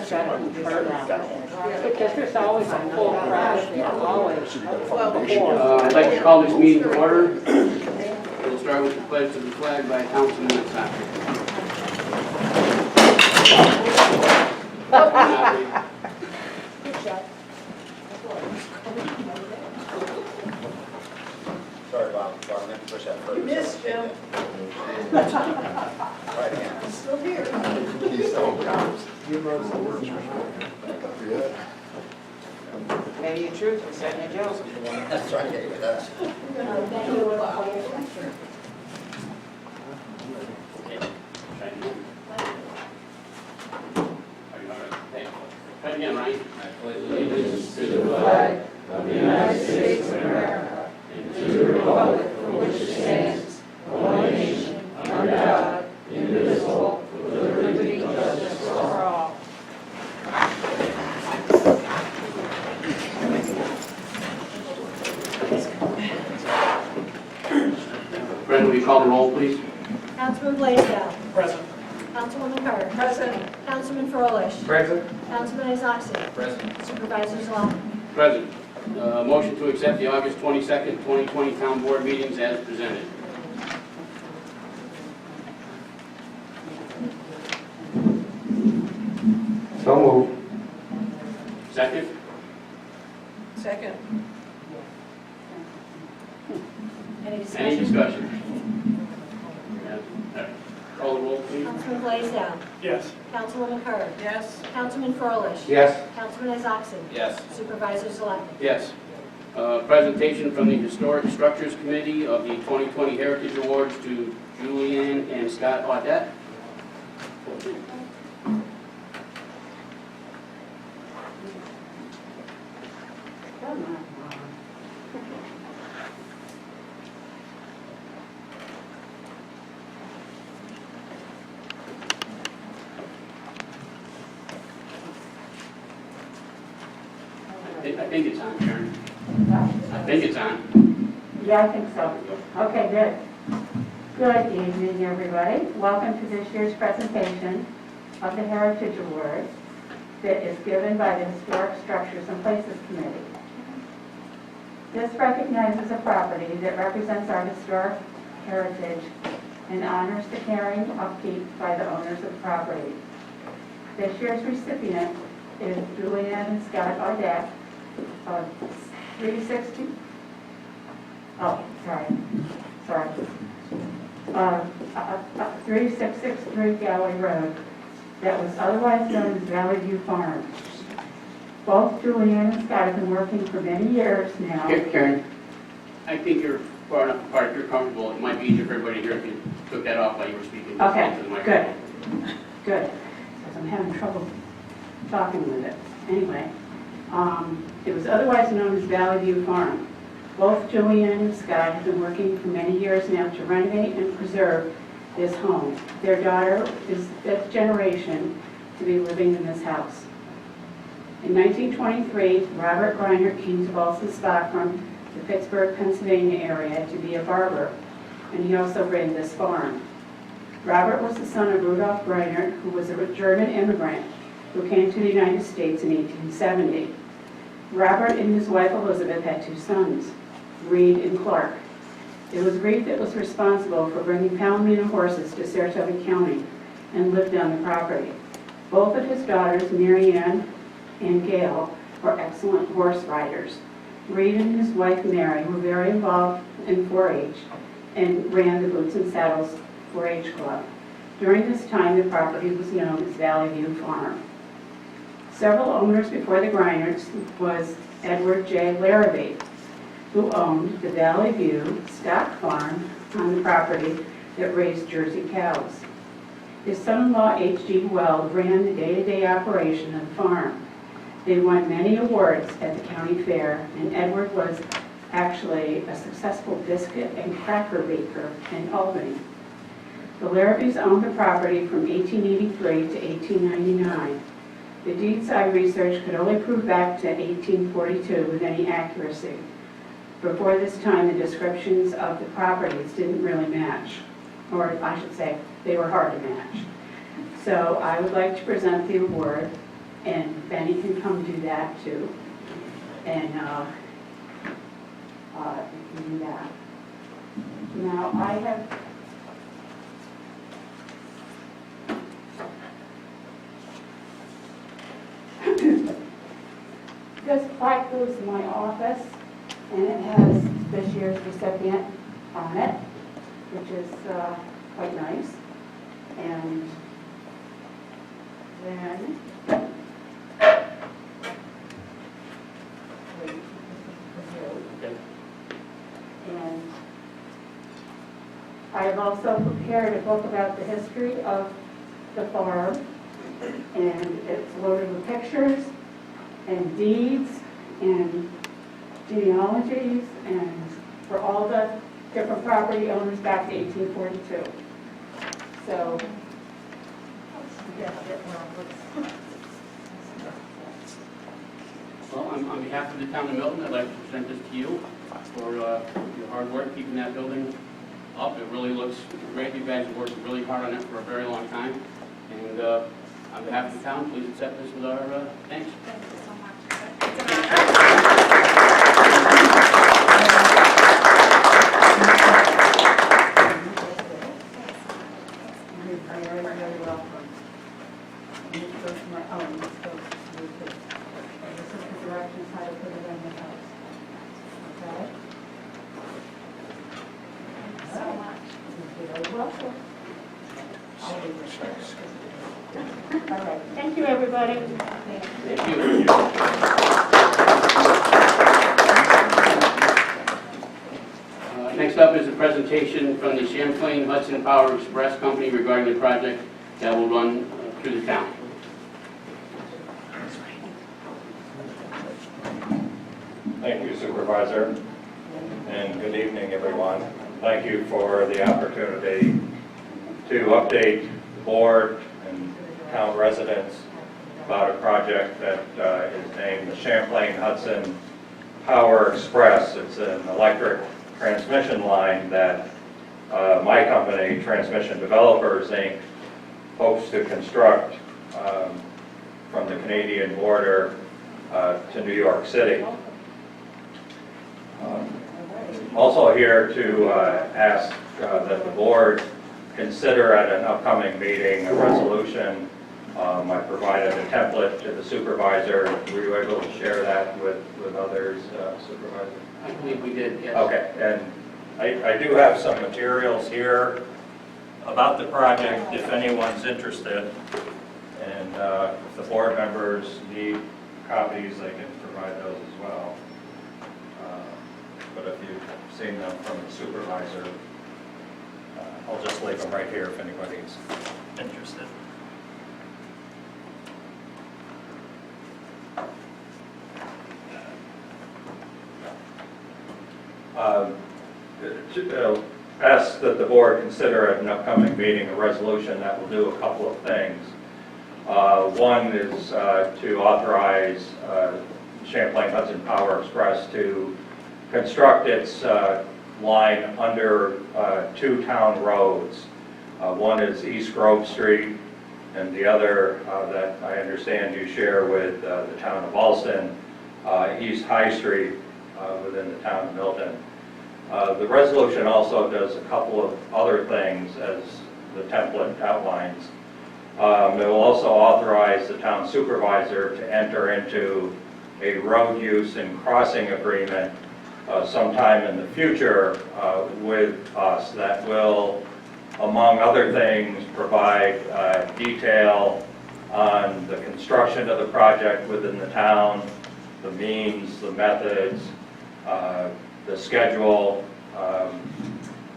Because there's always a full crowd, always. I'd like to call this meeting to order. We'll start with the pledge to the flag by Councilman Milton. Sorry, Bob. I meant to push that further. You missed, Jim. Right hand. Still here. He's so comes. Tell you the truth, we're setting a joke. That's right, yeah, with us. Try again, Ryan. I pledge allegiance to the flag of the United States of America and to the republic for which it stands, one nation, under God, indivisible, with liberty and justice for all. Brenda, will you call the roll, please? Councilman Blaisdell. Present. Councilwoman Carter. Present. Councilman Froelich. Present. Councilman Isakson. Present. Supervisor Zalman. Present. Motion to accept the August 22nd, 2020 Town Board meetings as presented. So moved. Second? Second. Any Any discussion? discussion? Call the roll, please. Councilman Blaisdell. Yes. Councilwoman Carter. Yes. Councilman Froelich. Yes. Councilman Isakson. Yes. Supervisor Zalman. Yes. Presentation from the Historic Structures Committee of the 2020 Heritage Awards to Julianne and Scott Audette. I think it's on, Karen. I think it's on. Yeah, I think so. Okay, good. Good evening, everybody. Welcome to this year's presentation of the Heritage Award that is given by the Historic Structures and Places Committee. This recognizes a property that represents our historic heritage and honors the caring upkeep by the owners of the property. This year's recipient is Julianne and Scott Audette of 360. Oh, sorry. 3663 Galley Road, that was otherwise known as Valley View Farm. Both Julianne and Scott have been working for many years now. Here, Karen, I think you're far enough apart, if you're comfortable, it might be easier for everybody here if you took that off while you were speaking. Okay, into the good. microphone. Good, because I'm having trouble talking with it. Anyway, it was otherwise known as Valley View Farm. Both Julianne and Scott have been working for many years now to renovate and preserve this home. Their daughter is fifth generation to be living in this house. In 1923, Robert Greinert came to Ballston Stock from the Pittsburgh, Pennsylvania area to be a barber, and he also ran this farm. Robert was the son of Rudolph Greinert, who was a German immigrant who came to the United States in 1870. Robert and his wife Elizabeth had two sons, Reed and Clark. It was Reed that was responsible for bringing Palomino horses to Saratoga County and lived on the property. Both of his daughters, Mary Ann and Gail, were excellent horse riders. Reed and his wife Mary were very involved in 4-H and ran the Boots and Saddles 4-H Club. During this time, the property was known as Valley View Farm. Several owners before the Greinerts was Edward J. Larrabee, who owned the Valley View stock farm on the property that raised Jersey cows. His son-in-law, H.G. Weld, ran the day-to-day operation of the farm. They won many awards at the county fair, and Edward was actually a successful biscuit and cracker baker in Albany. The Larrabees owned the property from 1883 to 1899. The deeds I researched could only prove back to 1842 with any accuracy. Before this time, the descriptions of the properties didn't really match, or I should say, they were hard to match. So I would like to present the award and Benny can come do that too. And you can do that. Now, I have this plaque goes in my office, and it has this year's recipient on it, which is quite nice. And then and I have also prepared a book about the history of the farm, and it's loaded with pictures and deeds and genealogies and for all the different property owners back to 1842. So, Well, on behalf of the town of Milton, I'd like to present this to you for your hard work keeping that building up. It really looks great. You guys have worked really hard on it for a very long time. And on behalf of the town, please accept this with our thanks. Thank you so much. you're very, very welcome. And this goes to my own, this goes to you too. And this is the directions how to put it in the house. Okay? So much. You're very welcome. All right, thank you, everybody. Thank you. Next up is a presentation from the Champlain Hudson Power Express Company regarding the project that will run through the town. Thank you, Supervisor, and good evening, everyone. Thank you for the opportunity to update the board and town residents about a project that is named the Champlain Hudson Power Express. It's an electric transmission line that my company, Transmission Developers, Inc., hopes to construct from the Canadian border to New York City. Also here to ask that the board consider at an upcoming meeting a resolution. I provided a template to the supervisor. Were you able to share that with others, Supervisor? I believe we did, yes. Okay, and I do have some materials here about the project if anyone's interested. And if the board members need copies, they can provide those as well. But if you've seen them from the supervisor, I'll just leave them right here if anybody's interested. Ask that the board consider at an upcoming meeting a resolution that will do a couple of things. One is to authorize Champlain Hudson Power Express to construct its line under two town roads. One is East Grove Street, and the other that I understand you share with the town of Alston, East High Street within the town of Milton. The resolution also does a couple of other things as the template outlines. It will also authorize the town supervisor to enter into a road use and crossing agreement sometime in the future with us that will, among other things, provide detail on the construction of the project within the town, the means, the methods, the schedule.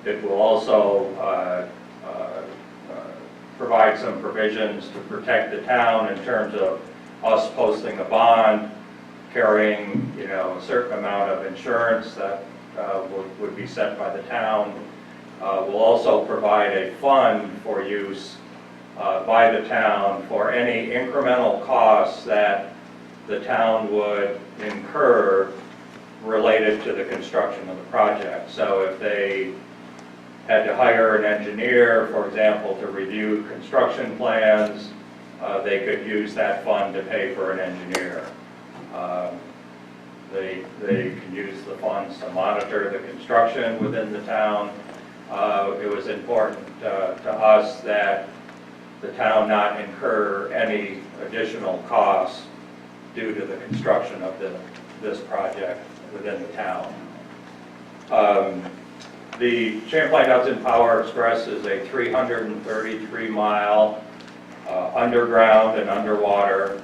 It will also provide some provisions to protect the town in terms of us posting a bond, carrying, a certain amount of insurance that would be set by the town. We'll also provide a fund for use by the town for any incremental costs that the town would incur related to the construction of the project. So if they had to hire an engineer, for example, to review construction plans, they could use that fund to pay for an engineer. They can use the funds to monitor the construction within the town. It was important to us that the town not incur any additional costs due to the construction of this project within the town. The Champlain Hudson Power Express is a 333-mile underground and underwater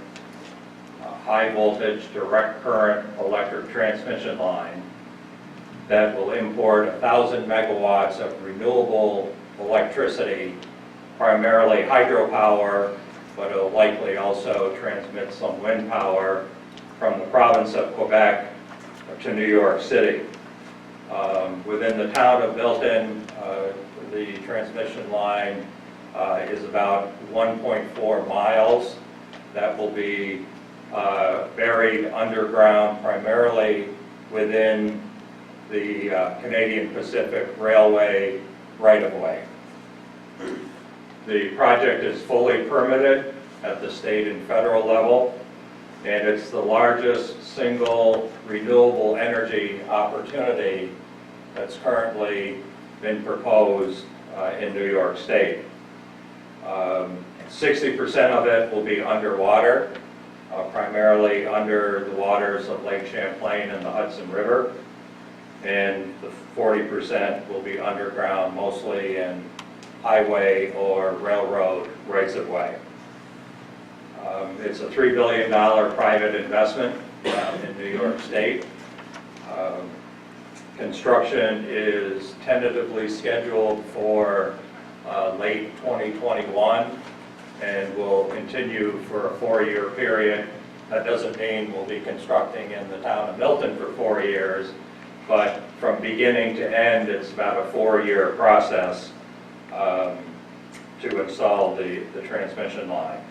high voltage direct current electric transmission line that will import 1,000 megawatts of renewable electricity, primarily hydropower, but it will likely also transmit some wind power from the province of Quebec to New York City. Within the town of Milton, the transmission line is about 1.4 miles. That will be buried underground, primarily within the Canadian Pacific Railway right-of-way. The project is fully permitted at the state and federal level, and it's the largest single renewable energy opportunity that's currently been proposed in New York State. 60% of it will be underwater, primarily under the waters of Lake Champlain and the Hudson River, and the 40% will be underground, mostly in highway or railroad rights-of-way. It's a $3 billion private investment in New York State. Construction is tentatively scheduled for late 2021 and will continue for a 4-year period. That doesn't mean we'll be constructing in the town of Milton for 4 years, but from beginning to end, it's about a 4-year process to install the transmission line.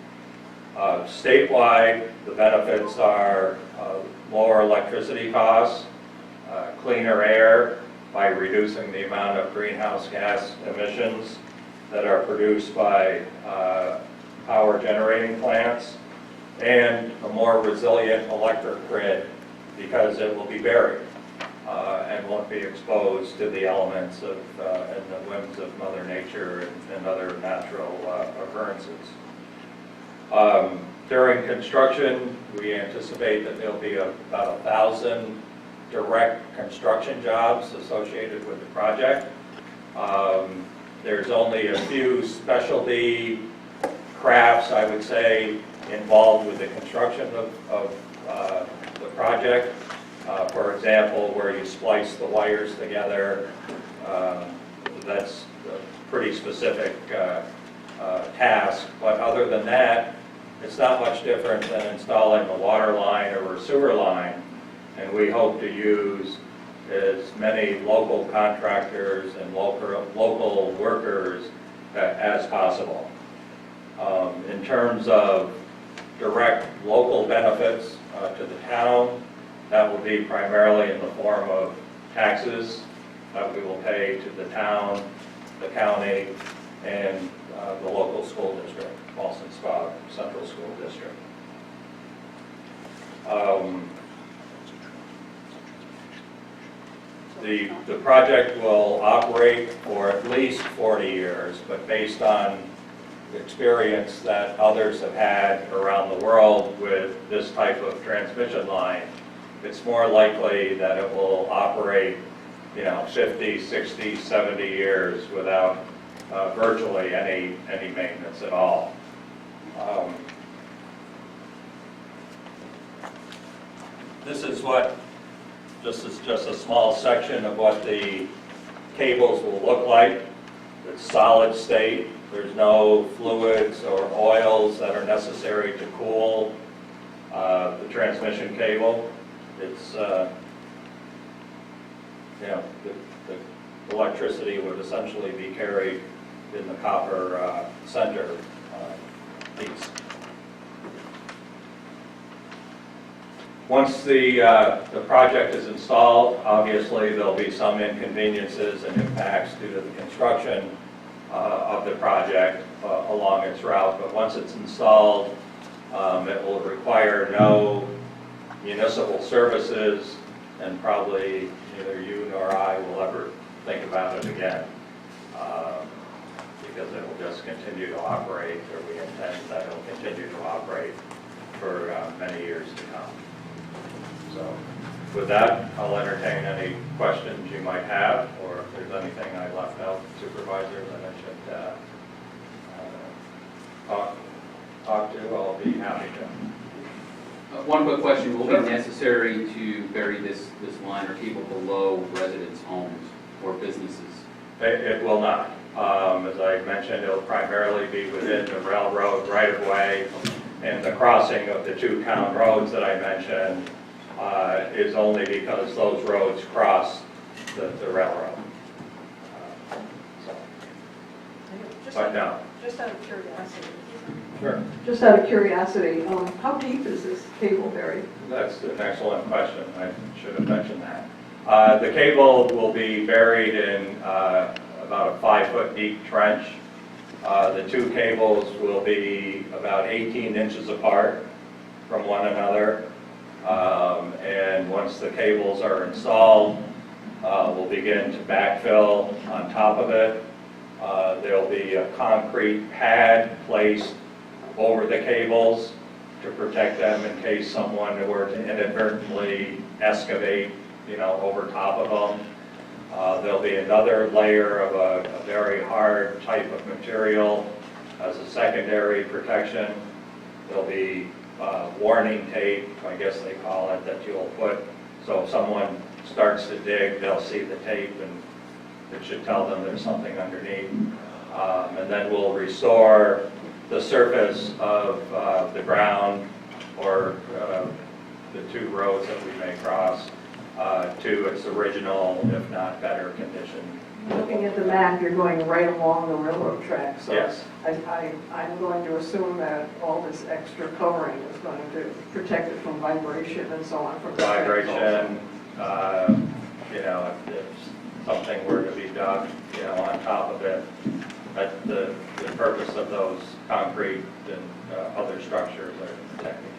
Statewide, the benefits are lower electricity costs, cleaner air by reducing the amount of greenhouse gas emissions that are produced by power generating plants, and a more resilient electric grid because it will be buried and won't be exposed to the elements of and the whims of Mother Nature and other natural occurrences. During construction, we anticipate that there'll be about 1,000 direct construction jobs associated with the project. There's only a few specialty crafts, I would say, involved with the construction of the project. For example, where you splice the wires together, that's a pretty specific task. But other than that, it's not much different than installing a water line or a sewer line. And we hope to use as many local contractors and local workers as possible. In terms of direct local benefits to the town, that will be primarily in the form of taxes that we will pay to the town, the county, and the local school district, Boston Spa Central School District. The project will operate for at least 40 years, but based on the experience that others have had around the world with this type of transmission line, it's more likely that it will operate, 50, 60, 70 years without virtually any maintenance at all. This is just a small section of what the cables will look like. It's solid state. There's no fluids or oils that are necessary to cool the transmission cable. It's, the electricity would essentially be carried in the copper center piece. Once the project is installed, obviously there'll be some inconveniences and impacts due to the construction of the project. along its route. But once it's installed, it will require no municipal services, and probably neither you nor I will ever think about it again, because it will just continue to operate, or we intend that it will continue to operate for many years to come. So with that, I'll entertain any questions you might have, or if there's anything I left out, supervisors, that I should talk to, I'll be happy to. One quick question, will it be necessary to bury this line or cable below residents' homes or businesses? It will not. As I mentioned, it'll primarily be within the railroad right-of-way, and the crossing of the two town roads that I mentioned is only because those roads cross the railroad. But no. Just out of curiosity. Sure. Just out of curiosity, how deep is this cable buried? That's an excellent question. I should have mentioned that. The cable will be buried in about a 5-foot deep trench. The two cables will be about 18 inches apart from one another. And once the cables are installed, we'll begin to backfill on top of it. There'll be a concrete pad placed over the cables to protect them in case someone were to inadvertently excavate, over top of them. There'll be another layer of a very hard type of material as a secondary protection. There'll be warning tape, I guess they call it, that you'll put, so if someone starts to dig, they'll see the tape and it should tell them there's something underneath. And then we'll restore the surface of the ground or the two roads that we may cross to its original, if not better, condition. Looking at the map, you're going right along the railroad track, so Yes. I'm going to assume that all this extra covering is going to protect it from vibration and so on. From the Vibration, if something were to be dug, on top of it. But the purpose of those concrete and other structures are protecting it.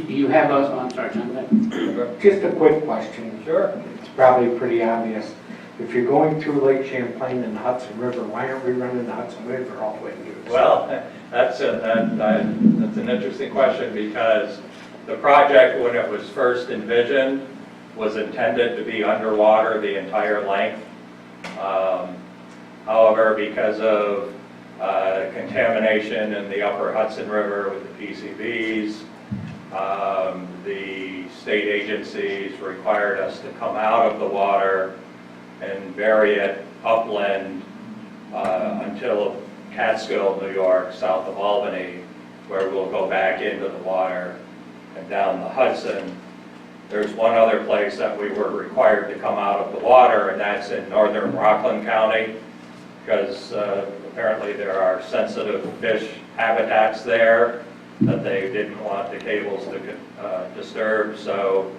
Do you have I'm sorry, John, go ahead. Just a quick question. Sure. It's probably pretty obvious. If you're going through Lake Champlain and the Hudson River, why aren't we running the Hudson River all the way to it? Well, that's an interesting question, because the project, when it was first envisioned, was intended to be underwater the entire length. However, because of contamination in the upper Hudson River with the PCBs, the state agencies required us to come out of the water and bury it upland until Catskill, New York, south of Albany, where we'll go back into the water and down the Hudson. There's one other place that we were required to come out of the water, and that's in northern Rockland County, because apparently there are sensitive fish habitats there that they didn't want the cables to disturb. So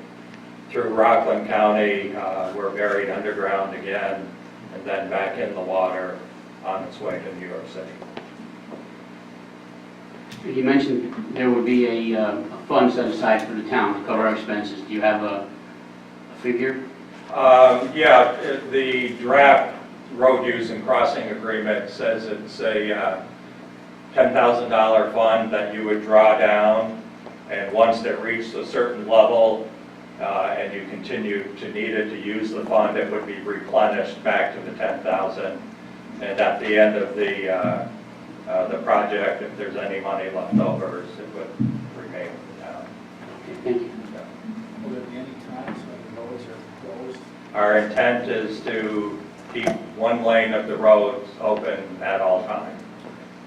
through Rockland County, we're buried underground again, and then back in the water on its way to New York City. You mentioned there would be a fund set aside for the town to cover our expenses. Do you have a figure? Yeah, the draft road use and crossing agreement says it's a $10,000 fund that you would draw down, and once it reached a certain level and you continue to need it to use the fund, it would be replenished back to the $10,000. And at the end of the project, if there's any money left over, it would remain with the town. Okay, thank you. Will there be any times when the roads are closed? Our intent is to keep one lane of the roads open at all times.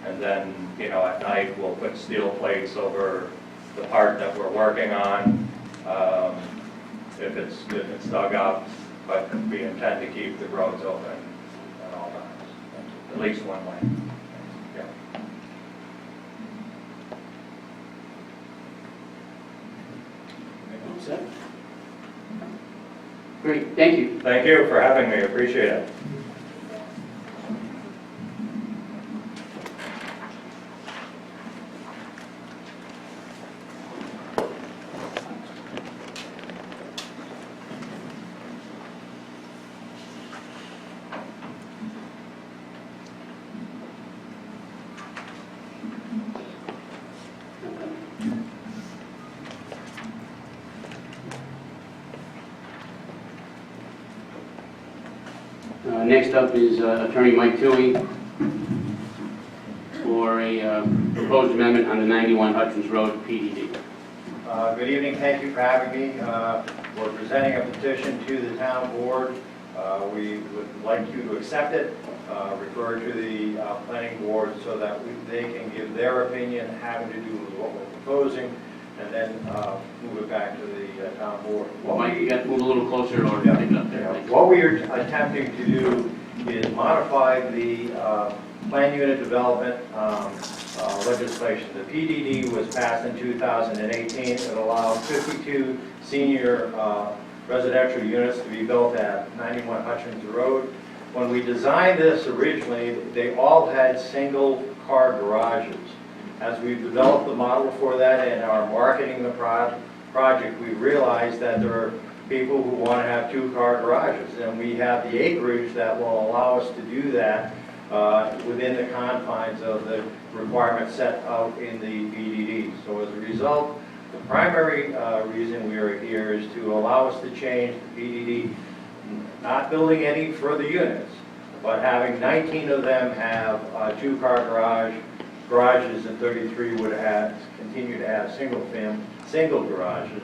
And then, at night, we'll put steel plates over the part that we're working on, if it's dug up, but we intend to keep the roads open at all times, at least one lane. Yeah. All set? Great, thank you. Thank you for having me, appreciate it. Next up is Attorney Mike Toohey for a proposed amendment on the 91 Hutchins Road PDD. Good evening, thank you for having me. We're presenting a petition to the town board. We would like you to accept it, refer to the planning board so that they can give their opinion having to do with what we're proposing, and then move it back to the town board. Well, Mike, you got to move a little closer or pick it up there. Thanks. What we are attempting to do is modify the plan unit development legislation. The PDD was passed in 2018. It allowed 52 senior residential units to be built at 91 Hutchins Road. When we designed this originally, they all had single-car garages. As we developed the model for that and are marketing the project, we realized that there are people who want to have two-car garages, and we have the acreage that will allow us to do that within the confines of the requirements set out in the PDD. So as a result, the primary reason we are here is to allow us to change the PDD, not building any further units, but having 19 of them have two-car garages, and 33 would continue to have single garages.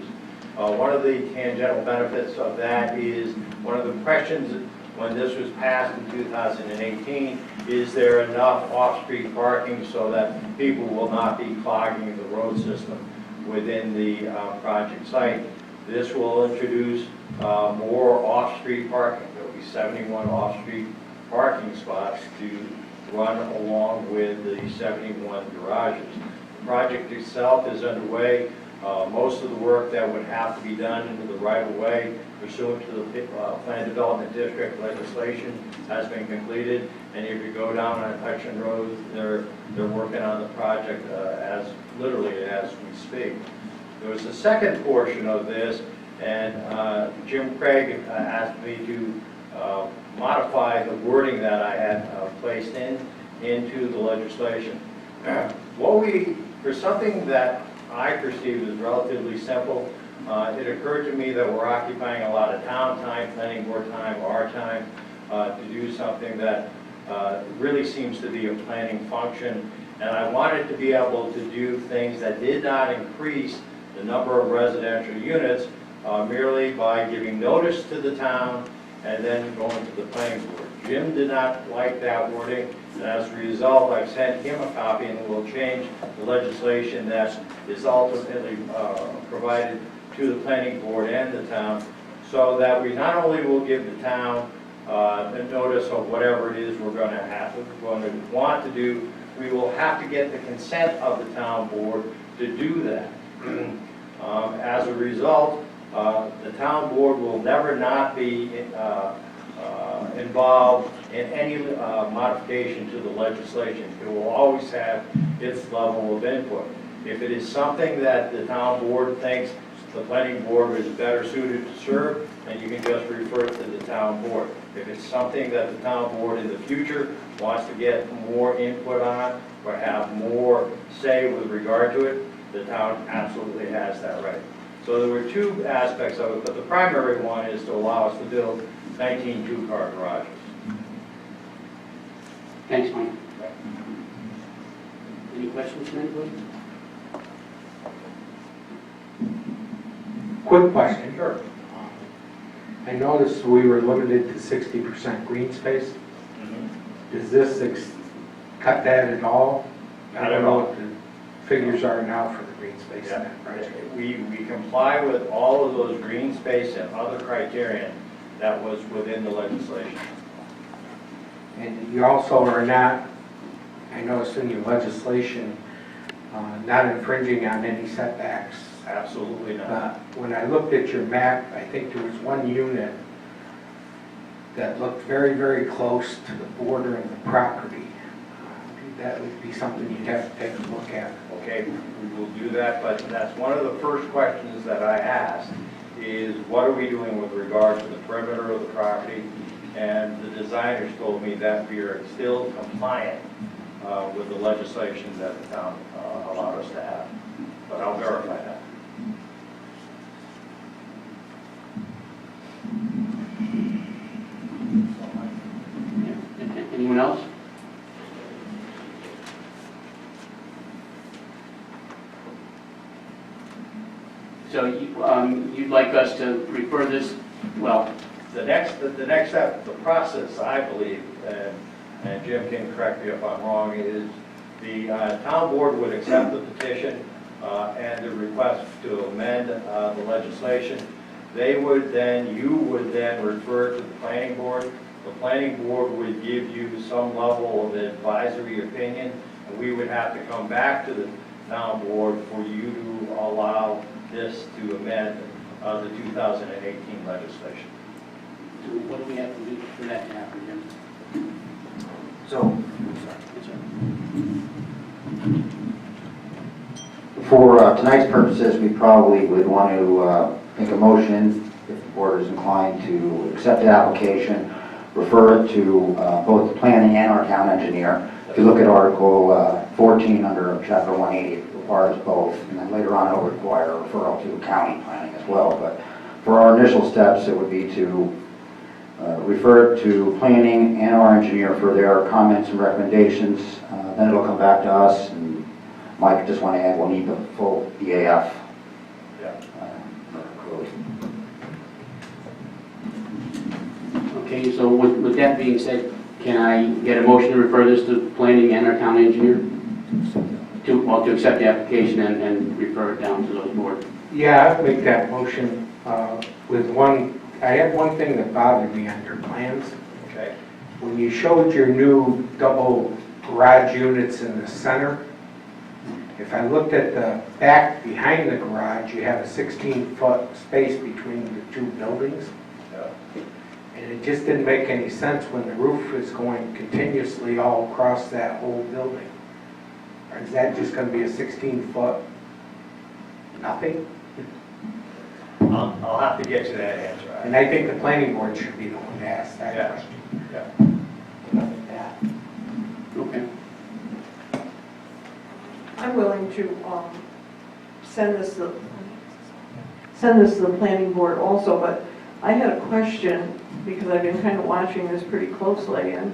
One of the tangential benefits of that is one of the questions when this was passed in 2018, is there enough off-street parking so that people will not be clogging the road system within the project site? This will introduce more off-street parking. There will be 71 off-street parking spots to run along with the 71 garages. The project itself is underway. Most of the work that would have to be done into the right-of-way pursuant to the Plan Development District legislation has been completed. And if you go down on Hutchins Road, they're working on the project literally as we speak. There was a second portion of this, and Jim Craig asked me to modify the wording that I had placed into the legislation. For something that I perceive as relatively simple, it occurred to me that we're occupying a lot of town time, planning board time, our time, to do something that really seems to be a planning function. And I wanted to be able to do things that did not increase the number of residential units merely by giving notice to the town and then going to the planning board. Jim did not like that wording, and as a result, I've sent him a copy, and we'll change the legislation that is ultimately provided to the planning board and the town, so that we not only will give the town a notice of whatever it is we're going to want to do, we will have to get the consent of the town board to do that. As a result, the town board will never not be involved in any modification to the legislation. It will always have its level of input. If it is something that the town board thinks the planning board is better suited to serve, then you can just refer it to the town board. If it's something that the town board in the future wants to get more input on or have more say with regard to it, the town absolutely has that right. So there were two aspects of it, but the primary one is to allow us to build 19 two-car garages. Thanks, Mike. Any questions from anybody? Quick question. Sure. I noticed we were limited to 60% green space. Does this cut that at all? I don't know what the figures are now for the green space in that project. We comply with all of those green space and other criteria that was within the legislation. And you also are not, I noticed in your legislation, not infringing on any setbacks. Absolutely not. When I looked at your map, I think there was one unit that looked very, very close to the border of the property. That would be something you'd have to take a look at. Okay, we will do that, but that's one of the first questions that I asked is what are we doing with regard to the perimeter of the property? And the designers told me that we are still compliant with the legislation that the town allowed us to have. But I'll verify that. you'd like us to refer this, well, The next step, the process, I believe, and Jim can correct me if I'm wrong, is the town board would accept the petition and the request to amend the legislation. You would then refer to the planning board. The planning board would give you some level of advisory opinion, and we would have to come back to the town board for you to allow this to amend the 2018 legislation. what do we have to do for that to happen, Jim? So, Yes, sir. for tonight's purposes, we probably would want to make a motion, if the board is inclined to accept the application, refer it to both the planning and our town engineer. If you look at Article 14 under Chapter 180, it requires both, and then later on it'll require a referral to county planning as well. But for our initial steps, it would be to refer it to planning and our engineer for their comments and recommendations. Then it'll come back to us, and Mike, just want to add, we'll need the full EAF. Yeah. Okay, so with that being said, can I get a motion to refer this to planning and our town engineer? To accept the application and refer it down to those boards? Yeah, I'd make that motion with one, I had one thing that bothered me on your plans. Okay. When you showed your new double garage units in the center, if I looked at the back behind the garage, you have a 16-foot space between the two buildings. Yeah. And it just didn't make any sense when the roof is going continuously all across that whole building. Or is that just going to be a 16-foot nothing? I'll have to get you that answer. And I think the planning board should be the one to ask that Yeah. question. Yeah. Like that. Okay. I'm willing to send this to the planning board also, but I had a question because I've been kind of watching this pretty closely, and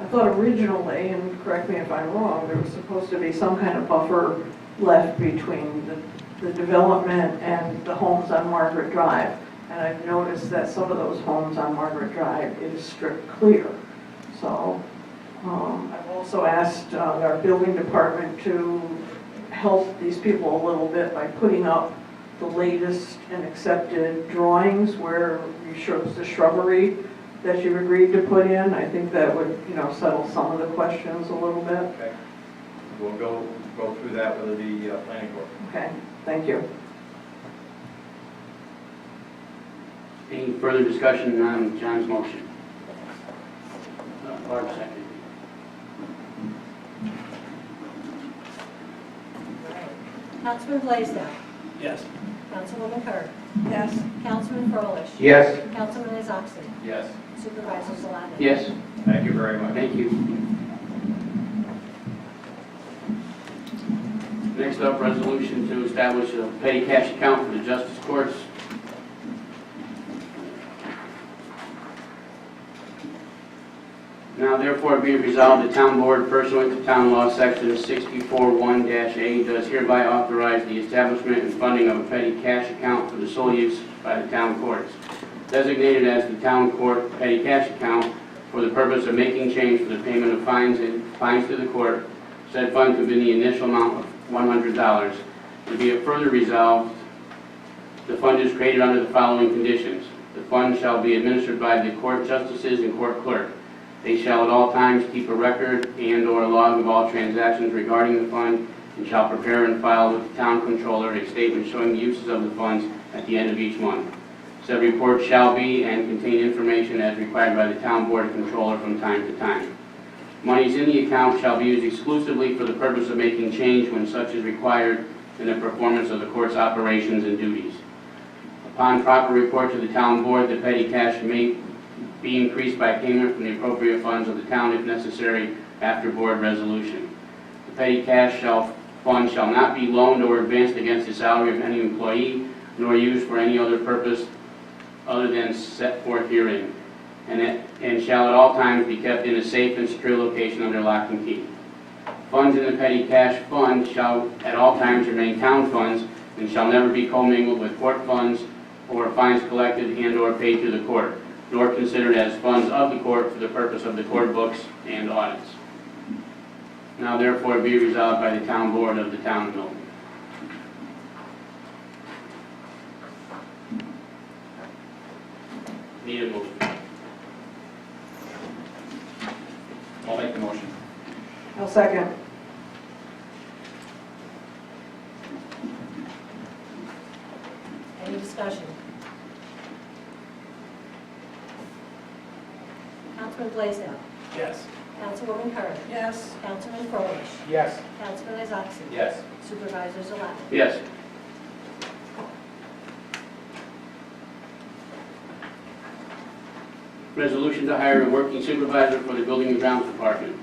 I thought originally, and correct me if I'm wrong, there was supposed to be some kind of buffer left between the development and the homes on Margaret Drive. And I've noticed that some of those homes on Margaret Drive is stripped clear. So I've also asked our building department to help these people a little bit by putting up the latest and accepted drawings where you shows the shrubbery that you've agreed to put in. I think that would, settle some of the questions a little bit. Okay. We'll go through that with the planning board. Okay, thank you. Any further discussion on John's motion? Barb, second. Councilman Blaisdell. Yes. Councilwoman Kerr. Yes. Councilman Froelich. Yes, Councilman Isakson. Yes. Supervisor Salamis. Yes, Thank you very much. thank you. Next up, resolution to establish a petty cash account for the justice courts. Now therefore be it resolved, the town board pursuant to town law section 64-1-A does hereby authorize the establishment and funding of a petty cash account for the sole use by the town courts, designated as the town court petty cash account for the purpose of making change for the payment of fines to the court. Said fund to be the initial amount of $100. To be it further resolved, the fund is created under the following conditions. The fund shall be administered by the court justices and court clerk. They shall at all times keep a record and/or log of all transactions regarding the fund, and shall prepare and file with the town controller a statement showing the uses of the funds at the end of each month. Said report shall be and contain information as required by the town board controller from time to time. Monies in the account shall be used exclusively for the purpose of making change when such is required in the performance of the court's operations and duties. Upon proper report to the town board, the petty cash may be increased by payment from the appropriate funds of the town if necessary after board resolution. The petty cash fund shall not be loaned or advanced against the salary of any employee, nor used for any other purpose other than set forth herein, and shall at all times be kept in a safe and secure location under lock and key. Funds in the petty cash fund shall at all times remain town funds and shall never be commingled with court funds or fines collected and/or paid to the court, nor considered as funds of the court for the purpose of the court books and audits. Now therefore be resolved by the town board of the town of Milton. Need a motion. I'll make the motion. I'll second. Any discussion? Councilman Blaisdell. Yes. Councilwoman Curran. Yes. Councilman Frolich. Yes. Councilman Isakson. Yes. Supervisor Zalat. Yes. Resolution to hire a working supervisor for the Building and Grounds Department.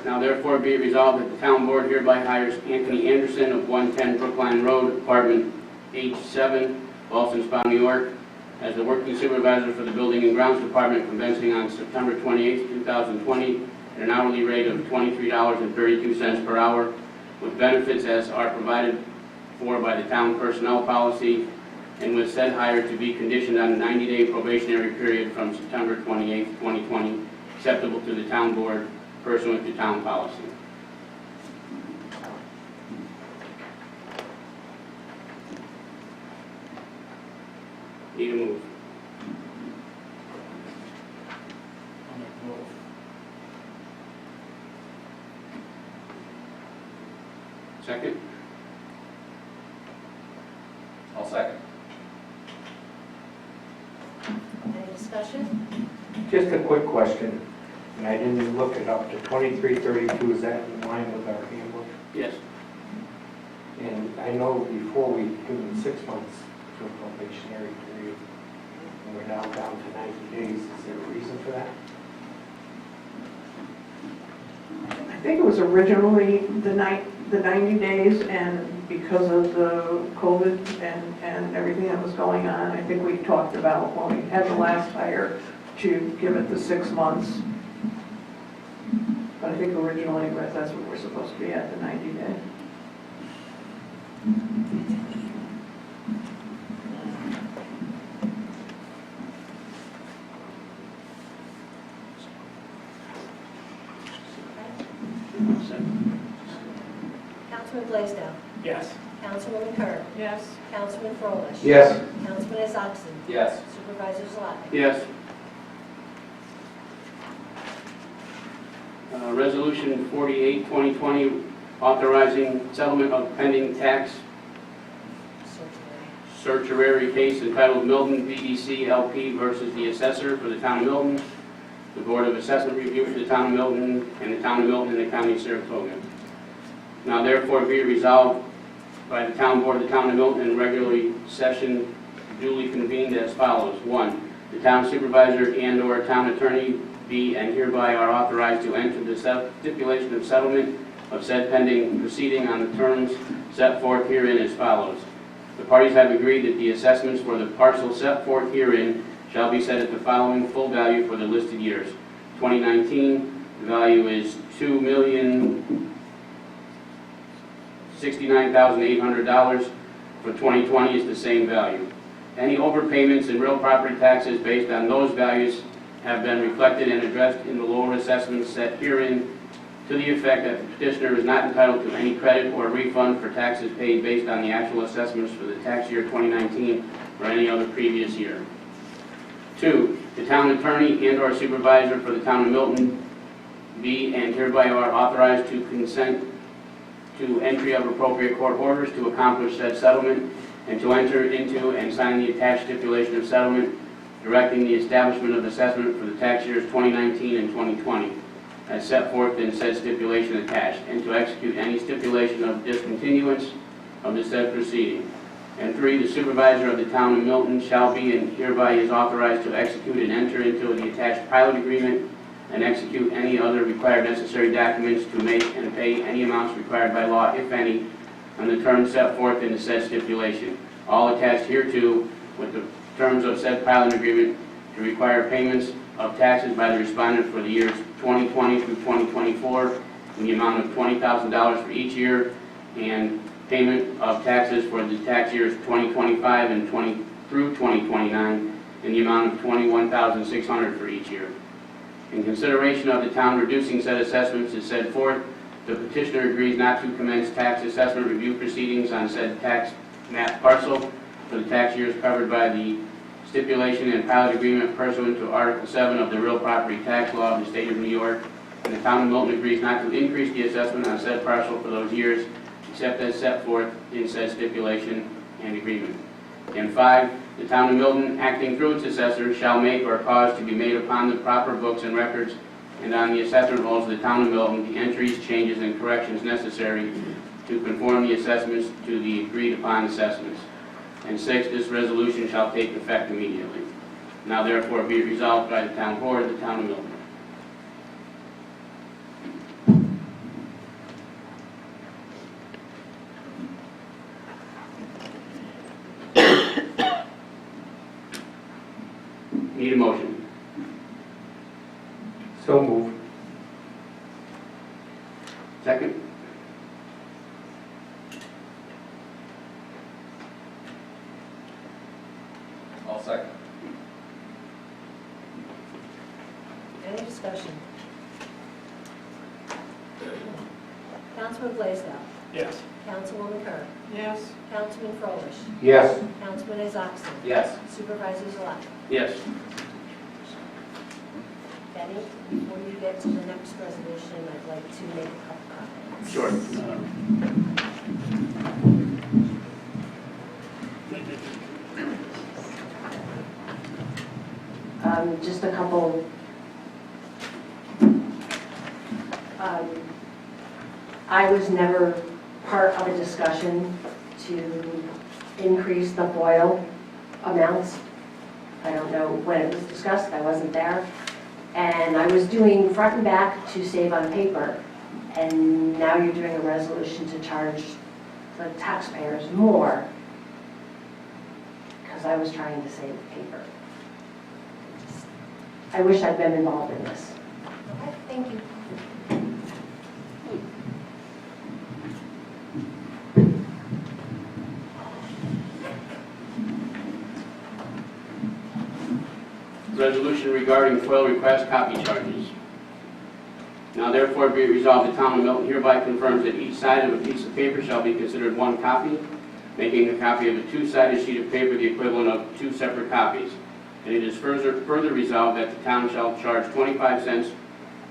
Now therefore be it resolved that the town board hereby hires Anthony Anderson of 110 Brookline Road, Apartment H7, Ballston Spa, New York, as the working supervisor for the Building and Grounds Department commencing on September 28, 2020, at an hourly rate of $23.32 per hour, with benefits as are provided for by the town personnel policy, and with said hire to be conditioned on a 90-day probationary period from September 28, 2020, acceptable to the town board pursuant to town policy. Need a move. I'll make the move. Second? I'll second. Any discussion? Just a quick question, and I didn't look it up, the 2332, is that in line with our handbook? Yes. And I know before we do the 6 months for probationary period, and we're now down to 90 days, is there a reason for that? I think it was originally the 90 days, and because of the COVID and everything that was going on, I think we talked about when we had the last hire to give it the 6 months. But I think originally that's what we're supposed to be at, the 90 day. Councilman Blaisdell. Yes. Councilwoman Curran. Yes. Councilman Frolich. Yes. Councilman Isakson. Yes. Supervisor Zalat. Yes. Resolution 48, 2020, authorizing settlement of pending tax certiorari case entitled Milton VDC LP versus the assessor for the town of Milton, the Board of Assessment Review for the town of Milton, and the town of Milton and the county of Saratoga. Now therefore be resolved by the town board of the town of Milton in regularly session duly convened as follows. 1, the town supervisor and/or town attorney be and hereby are authorized to enter the stipulation of settlement of said pending proceeding on the terms set forth herein as follows. The parties have agreed that the assessments for the parcel set forth herein shall be set at the following full value for the listed years. 2019, the value is $2,069,800. For 2020 is the same value. Any overpayments in real property taxes based on those values have been reflected and addressed in the lower assessments set herein, to the effect that the petitioner is not entitled to any credit or refund for taxes paid based on the actual assessments for the tax year 2019 or any other previous year. 2, the town attorney and/or supervisor for the town of Milton be and hereby are authorized to consent to entry of appropriate court orders to accomplish said settlement and to enter into and sign the attached stipulation of settlement directing the establishment of assessment for the tax years 2019 and 2020 as set forth in said stipulation attached, and to execute any stipulation of discontinuance of the said proceeding. And 3, the supervisor of the town of Milton shall be and hereby is authorized to execute and enter into the attached pilot agreement and execute any other required necessary documents to make and pay any amounts required by law, if any, on the terms set forth in the said stipulation. All attached hereto with the terms of said pilot agreement to require payments of taxes by the respondent for the years 2020 through 2024 in the amount of $20,000 for each year, and payment of taxes for the tax years 2025 and 20 through 2029 in the amount of $21,600 for each year. In consideration of the town reducing said assessments as set forth, the petitioner agrees not to commence tax assessment review proceedings on said tax map parcel for the tax years covered by the stipulation and pilot agreement pursuant to Article 7 of the Real Property Tax Law of the State of New York, and the town of Milton agrees not to increase the assessment on said parcel for those years, except as set forth in said stipulation and agreement. And 5, the town of Milton, acting through its assessor, shall make or cause to be made upon the proper books and records and on the assessment rolls of the town of Milton the entries, changes, and corrections necessary to conform the assessments to the agreed upon assessments. And 6, this resolution shall take effect immediately. Now therefore be it resolved by the town board of the town of Milton. Need a motion. So move. Second? I'll second. Any discussion? Councilman Blaisdell. Yes. Councilwoman Kerr. Yes. Councilman Frolich. Yes. Councilman Isakson. Yes. Supervisor Zalak. Yes. Benny, before you get to the next resolution, I'd like to make a couple comments. Sure. Just a couple. I was never part of a discussion to increase the FOIL amounts. I don't know when it was discussed, I wasn't there. And I was doing front and back to save on paper. And now you're doing a resolution to charge the taxpayers more because I was trying to save paper. I wish I'd been involved in this. Okay, thank you. Resolution regarding FOIL request copy charges. Now therefore be it resolved, the town of Milton hereby confirms that each side of a piece of paper shall be considered one copy, making a copy of a two-sided sheet of paper the equivalent of 2 separate copies. And it is further resolved that the town shall charge 25 cents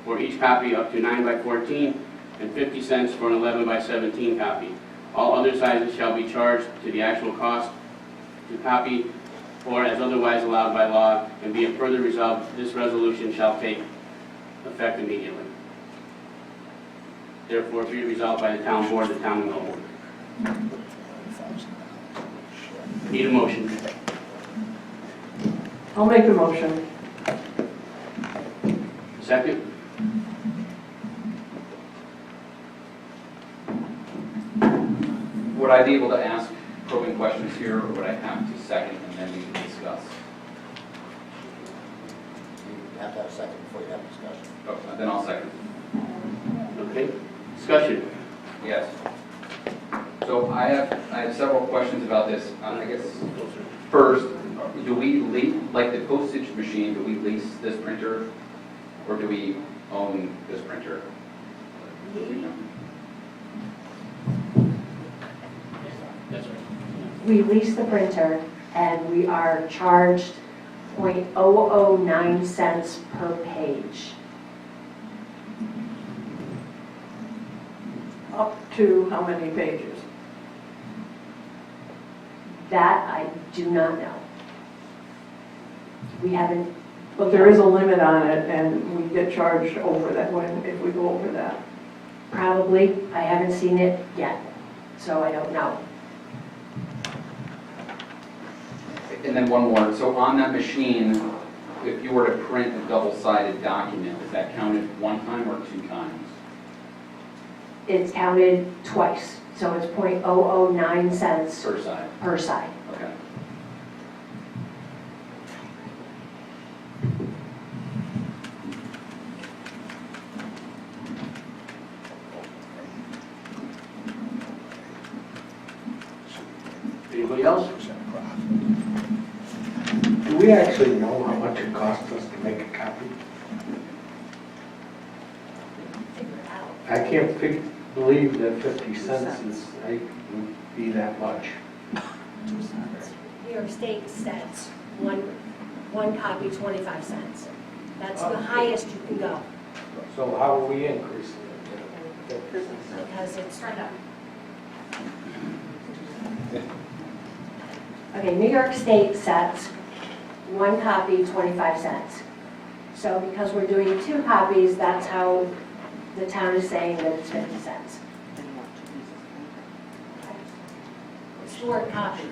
for each copy up to 9 by 14 and 50 cents for an 11 by 17 copy. All other sizes shall be charged to the actual cost to copy or as otherwise allowed by law, and be it further resolved, this resolution shall take effect immediately. Therefore, be it resolved by the town board of the town of Milton. Need a motion. I'll make the motion. Second? Would I be able to ask probing questions here, or would I have to second and then we can discuss? You have to have a second before you have a discussion. Oh, then I'll second. Okay. Discussion. Yes. So I have several questions about this. I guess first, do we lease, like the postage machine, do we lease this printer, or do we own this printer? That's right. We lease the printer and we are charged .009 cents per page. Up to how many pages? That I do not know. We haven't. But there is a limit on it, and we get charged over that if we go over that. Probably. I haven't seen it yet, so I don't know. And then one more. So on that machine, if you were to print a double-sided document, is that counted one time or 2 times? It's counted twice, so it's .009 cents Per side. per side. Okay. Anybody else? Do we actually know how much it costs us to make a copy? Figure it out. I can't believe that 50 cents would be that much. New York State says one copy, 25 cents. That's the highest you can go, So how are we increasing it? because it's, Turned up. okay, New York State sets one copy, 25 cents. So because we're doing 2 copies, that's how the town is saying that it's 50 cents. It's the word copy.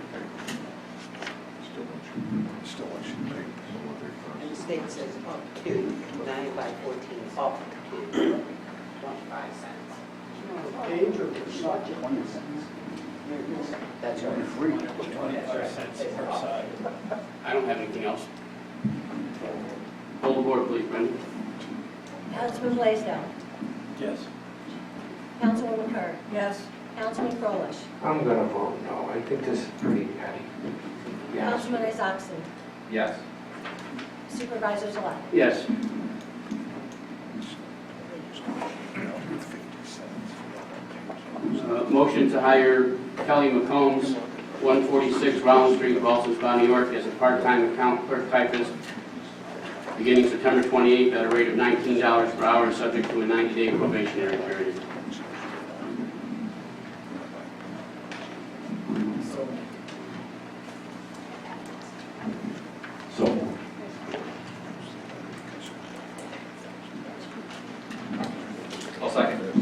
And the state says up to 9 by 14, up to 25 cents. Page or per side? 20 cents. That's right. Free. 25 cents per side. I don't have anything else. Hold the board, please, Brendan. Councilman Blaisdell. Yes. Councilwoman Kerr. Yes. Councilman Froelich. I'm gonna vote no. I think this is pretty petty. Yeah. Councilman Isakson. Yes. Supervisors elect. Yes. Motion to hire Kelly McCombs, 146 Rollins Street, Ralston Spa, New York, as a part-time account clerk typist, beginning September 28th at a rate of $19 per hour, subject to a 90-day probationary period. So, I'll second this.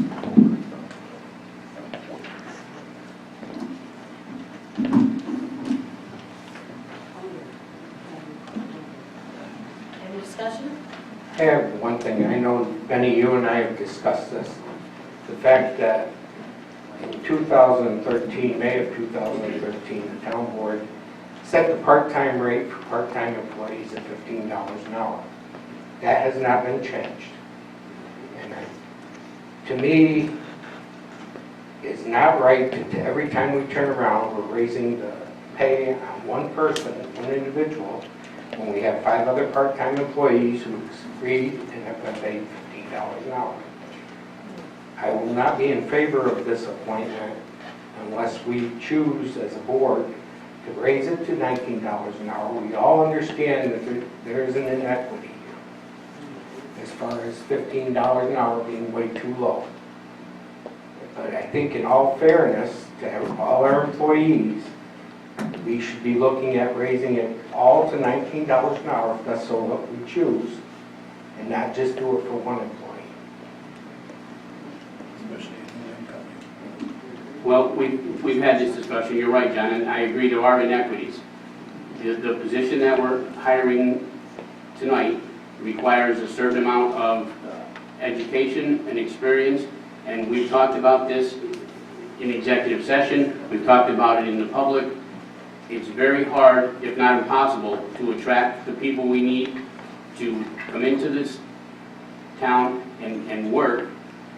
Any discussion? I have one thing. I know, Benny, you and I have discussed this. The fact that in 2013, May of 2013, the town board set the part-time rate for part-time employees at $15 an hour. That has not been changed. And to me, it's not right to every time we turn around, we're raising the pay on one person, one individual, when we have 5 other part-time employees who agreed and have been paid $15 an hour. I will not be in favor of this appointment unless we choose as a board to raise it to $19 an hour. We all understand that there is an inequity here as far as $15 an hour being way too low. But I think in all fairness to all our employees, we should be looking at raising it all to $19 an hour if that's so what we choose, and not just do it for one employee. Well, we've had this discussion, you're right, John, and I agree there are inequities. The position that we're hiring tonight requires a certain amount of education and experience, and we've talked about this in executive session, we've talked about it in the public. It's very hard, if not impossible, to attract the people we need to come into this town and work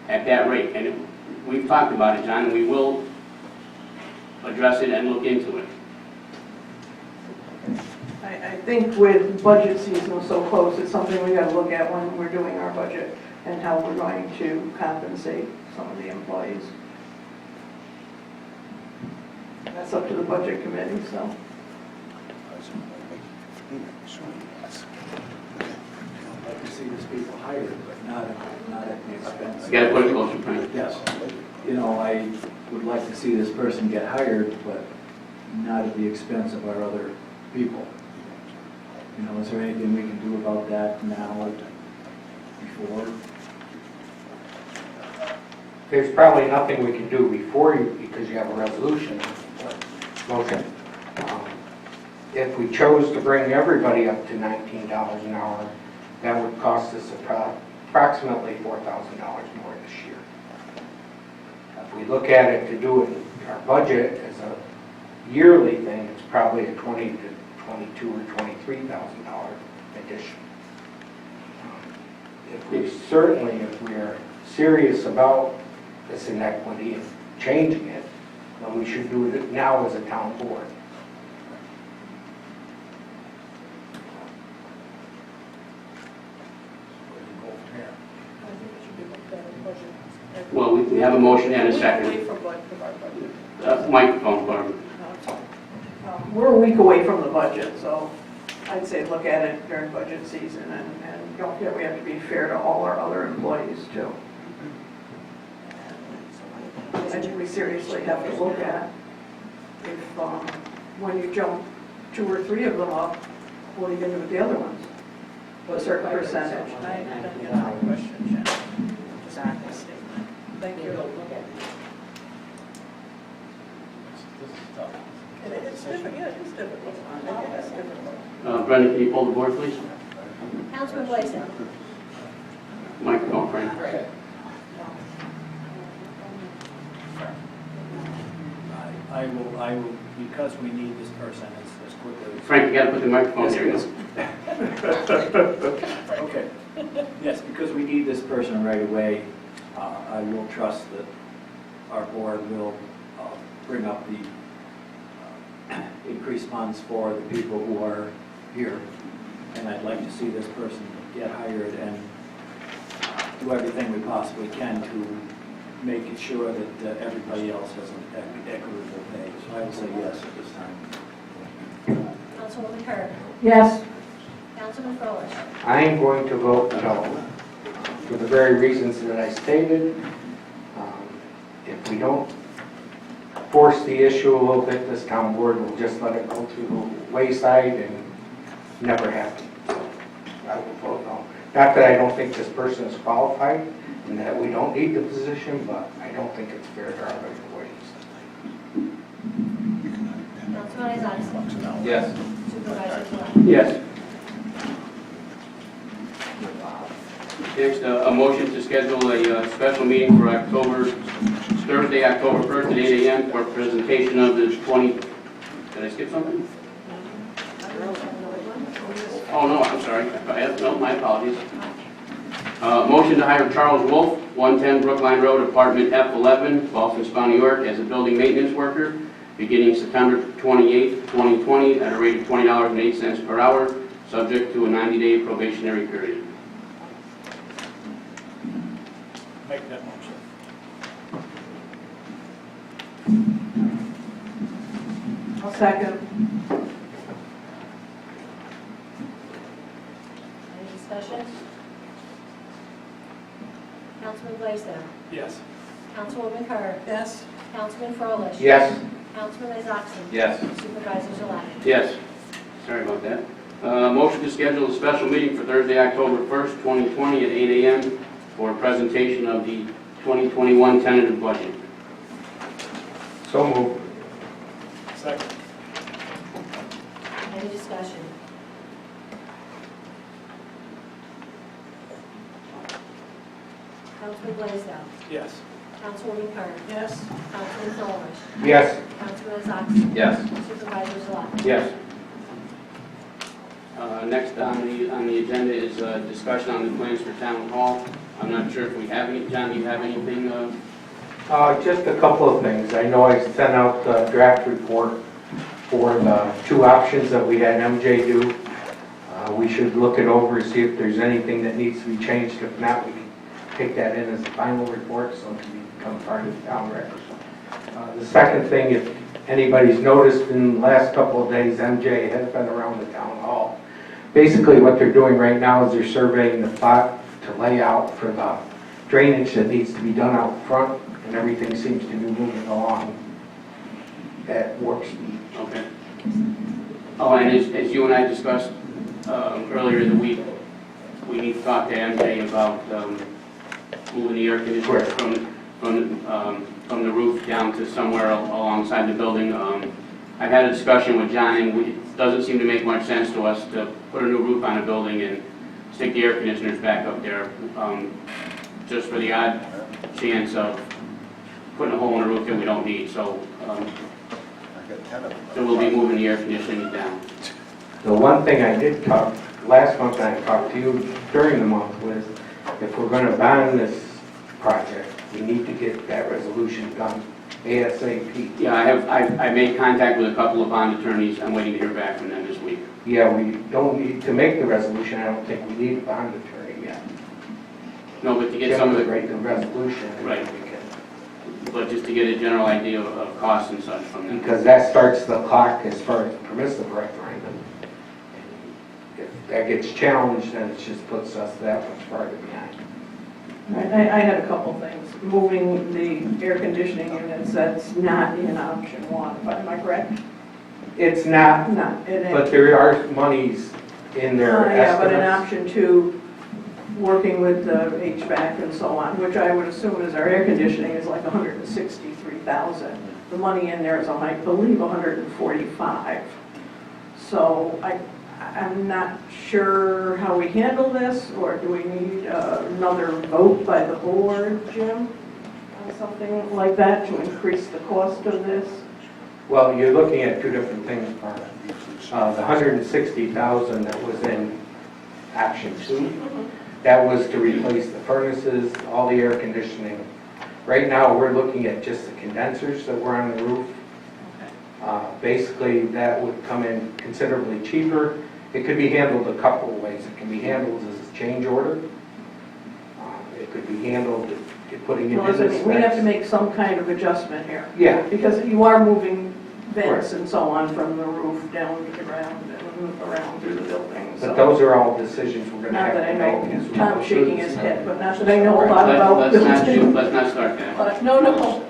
at that rate. And we've talked about it, John, and we will address it and look into it. I think with budget season so close, it's something we gotta look at when we're doing our budget and how we're going to compensate some of the employees. That's up to the budget committee, so. I'd like to see these people hired, but not at the expense. You gotta put it closer, Frank. Yes. You know, I would like to see this person get hired, but not at the expense of our other people. You know, is there anything we can do about that now, before? There's probably nothing we can do before you, because you have a resolution motion. If we chose to bring everybody up to $19 an hour, that would cost us approximately $4,000 more this year. If we look at it to do it, our budget as a yearly thing, it's probably a $20,000 to $22,000 or $23,000 addition. If we are serious about this inequity and changing it, then we should do it now as a town board. We have a motion and a second. Away from our budget. Microphone, Barbara. We're a week away from the budget, so I'd say look at it during budget season, and don't forget we have to be fair to all our other employees too. I think we seriously have to look at if, when you jump 2 or 3 of them up, what are you gonna do with the other ones? A certain percentage. I don't get my question, Jen. Exactly. Thank you. It's different, yeah, it's difficult. It's difficult. Brenda, can you pull the board, please? Councilman Blaisdell. Microphone, Frank. I will, because we need this person as quickly as. Frank, you gotta put the microphone there. Okay. Yes, because we need this person right away, I will trust that our board will bring up the increased funds for the people who are here. And I'd like to see this person get hired and do everything we possibly can to make it sure that everybody else has an equitable pay. So I would say yes at this time. Councilwoman Kerr. Yes. Councilman Froelich. I am going to vote no, for the very reasons that I stated. If we don't force the issue a little bit, this town board will just let it go to the wayside and never happen. So I will vote no. Not that I don't think this person is qualified and that we don't need the position, but I don't think it's fair to our employees. Councilman Isakson. Yes. Supervisor Gillette. Yes. Next, a motion to schedule a special meeting for Thursday, October 1st at 8 a.m. for presentation of the 20, did I skip something? Oh, no, I'm sorry. No, my apologies. Motion to hire Charles Wolf, 110 Brookline Road, apartment F11, Boston Spa, New York, as a building maintenance worker, beginning September 28, 2020, at a rate of $20.08 per hour, subject to a 90-day probationary period. Make that motion. I'll second. Any discussion? Councilman Blaisdell. Yes. Councilwoman Kerr. Yes. Councilman Froelich. Yes. Councilman Isakson. Yes. Supervisor Gillette. Yes. Sorry about that. Motion to schedule a special meeting for Thursday, October 1st, 2020 at 8 a.m. for a presentation of the 2021 tentative budget. So moved. Second. Any discussion? Councilman Blaisdell. Yes. Councilwoman Kerr. Yes. Councilman Froelich. Yes. Councilman Isakson. Yes. Supervisor Gillette. Yes. Next on the agenda is discussion on the plans for town hall. I'm not sure if we have any. John, do you have anything? Just a couple of things. I know I sent out the draft report for the 2 options that we had MJ do. We should look it over and see if there's anything that needs to be changed. If not, we can take that in as a final report so it can become part of the town record. The second thing, if anybody's noticed in the last couple of days, MJ has been around the town hall. Basically what they're doing right now is they're surveying the plot to lay out for the drainage that needs to be done out front, and everything seems to be moving along at warp speed. Okay. Oh, and as you and I discussed earlier in the week, we need to talk to MJ about moving the air conditioner from the roof down to somewhere alongside the building. I've had a discussion with John, and it doesn't seem to make much sense to us to put a new roof on a building and stick the air conditioners back up there, just for the odd chance of putting a hole in the roof that we don't need. So we'll be moving the air conditioning down. The one thing I did talk, last month I talked to you during the month was, if we're going to bond this project, we need to get that resolution done ASAP. Yeah, I made contact with a couple of bond attorneys. I'm waiting to hear back from them this week. Yeah, we don't need to make the resolution. I don't think we need a bond attorney yet. No, but to get some of the Write the resolution. and Right. we can but just to get a general idea of costs and such from them. Because that starts the clock as far as permissive referendum. If that gets challenged, then it just puts us that much farther behind. I had a couple things. Moving the air conditioning units, that's not in option one, but am I correct? It's not, Not, it ain't. but there are monies in their Yeah, but in estimates. option two, working with the HVAC and so on, which I would assume is our air conditioning is like 163,000. The money in there is, I believe, 145. So I'm not sure how we handle this, or do we need another vote by the board, Jim, on something like that to increase the cost of this? Well, you're looking at two different things, Barbara. The 160,000 that was in option two, that was to replace the furnaces, all the air conditioning. Right now, we're looking at just the condensers that were on the roof. Basically, that would come in considerably cheaper. It could be handled a couple of ways. It can be handled as a change order. It could be handled putting it No, in the we have to specs. make some kind of adjustment here. Yeah. Because you are moving vents Right. and so on from the roof down to the ground and around through the building. But So, those are all decisions we're going to not have that I to know, make. as we Tom's go shaking through his this. head, but not that I know a lot about Let's not start that.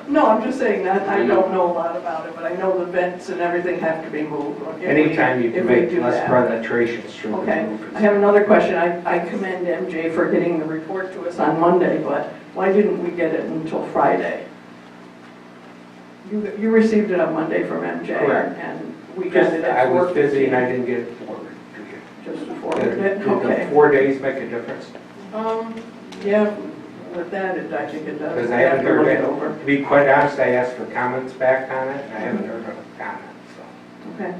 No, I'm just saying that I don't know a lot about it, but I know the vents and everything have to be moved. if we- Anytime you if can we make do less that. penetrations through the Okay, roof. I have another question. I commend MJ for getting the report to us on Monday, but why didn't we get it until Friday? You received it on Monday from MJ. Correct. And we got Just, it I at was busy and I 4:15. didn't get it forwarded to you. Just before we did, Did the okay. 4 days make a difference? Yeah, with that, I think it does. Because I We have haven't to heard look it. it over. To be quite honest, I asked for comments back on it, and I haven't heard a comment, so. Okay.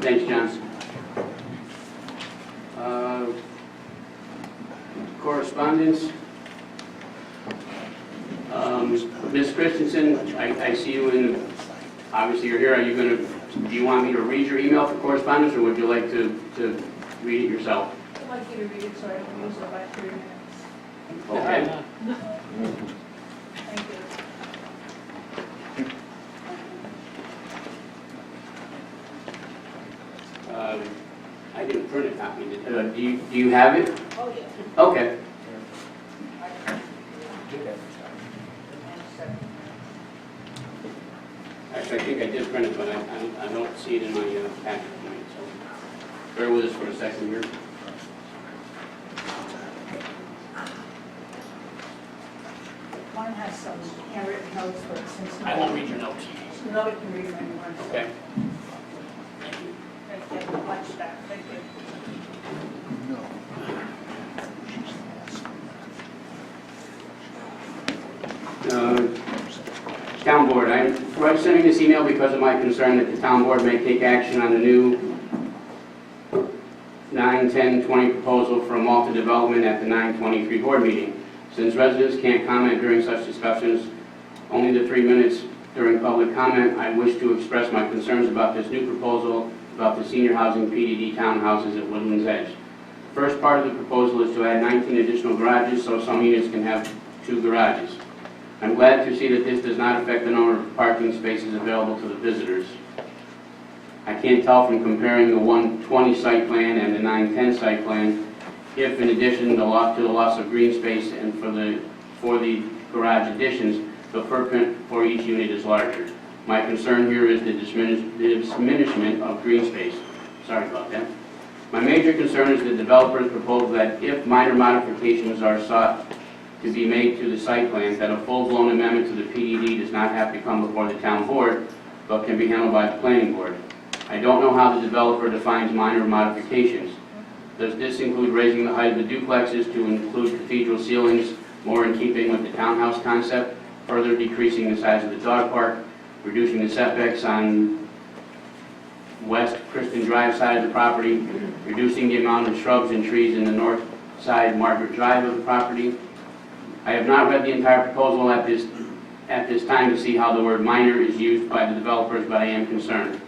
Thanks, John. Correspondence. Ms. Christensen, I see you in, obviously you're here, are you going to, do you want me to read your email for correspondence, or would you like to read it yourself? I'd like you to read it so I don't use it by 3 minutes. Okay. Thank you. I didn't print a copy. Do you have it? Oh, yeah. Okay. Actually, I think I did print it, but I don't see it in my packet tonight, so bear with us for a second here. Mine has some handwritten notes, but since I won't read your notes. nobody can read them anymore. so Okay. I get a bunch back. Thank you. Town Board, I'm sending this email because of my concern that the Town Board may take action on the new 9/10/20 proposal for a multi-development at the 9/23 Board meeting. Since residents can't comment during such discussions, only the 3 minutes during public comment, I wish to express my concerns about this new proposal about the senior housing PDD townhouses at Woodlands Edge. First part of the proposal is to add 19 additional garages so some units can have 2 garages. I'm glad to see that this does not affect the number of parking spaces available to the visitors. I can't tell from comparing the 120 site plan and the 910 site plan if, in addition to the loss of green space and for the garage additions, the footprint for each unit is larger. My concern here is the diminishment of green space. Sorry about that. My major concern is the developer's proposal that if minor modifications are sought to be made to the site plan, that a full-blown amendment to the PDD does not have to come before the town board, but can be handled by the planning board. I don't know how the developer defines minor modifications. Does this include raising the height of the duplexes to include cathedral ceilings, more in keeping with the townhouse concept, further decreasing the size of the dog park, reducing the setbacks on West Kristen Drive side of the property, reducing the amount of shrubs and trees in the north side Margaret Drive of the property? I have not read the entire proposal at this time to see how the word minor is used by the developers, but I am concerned.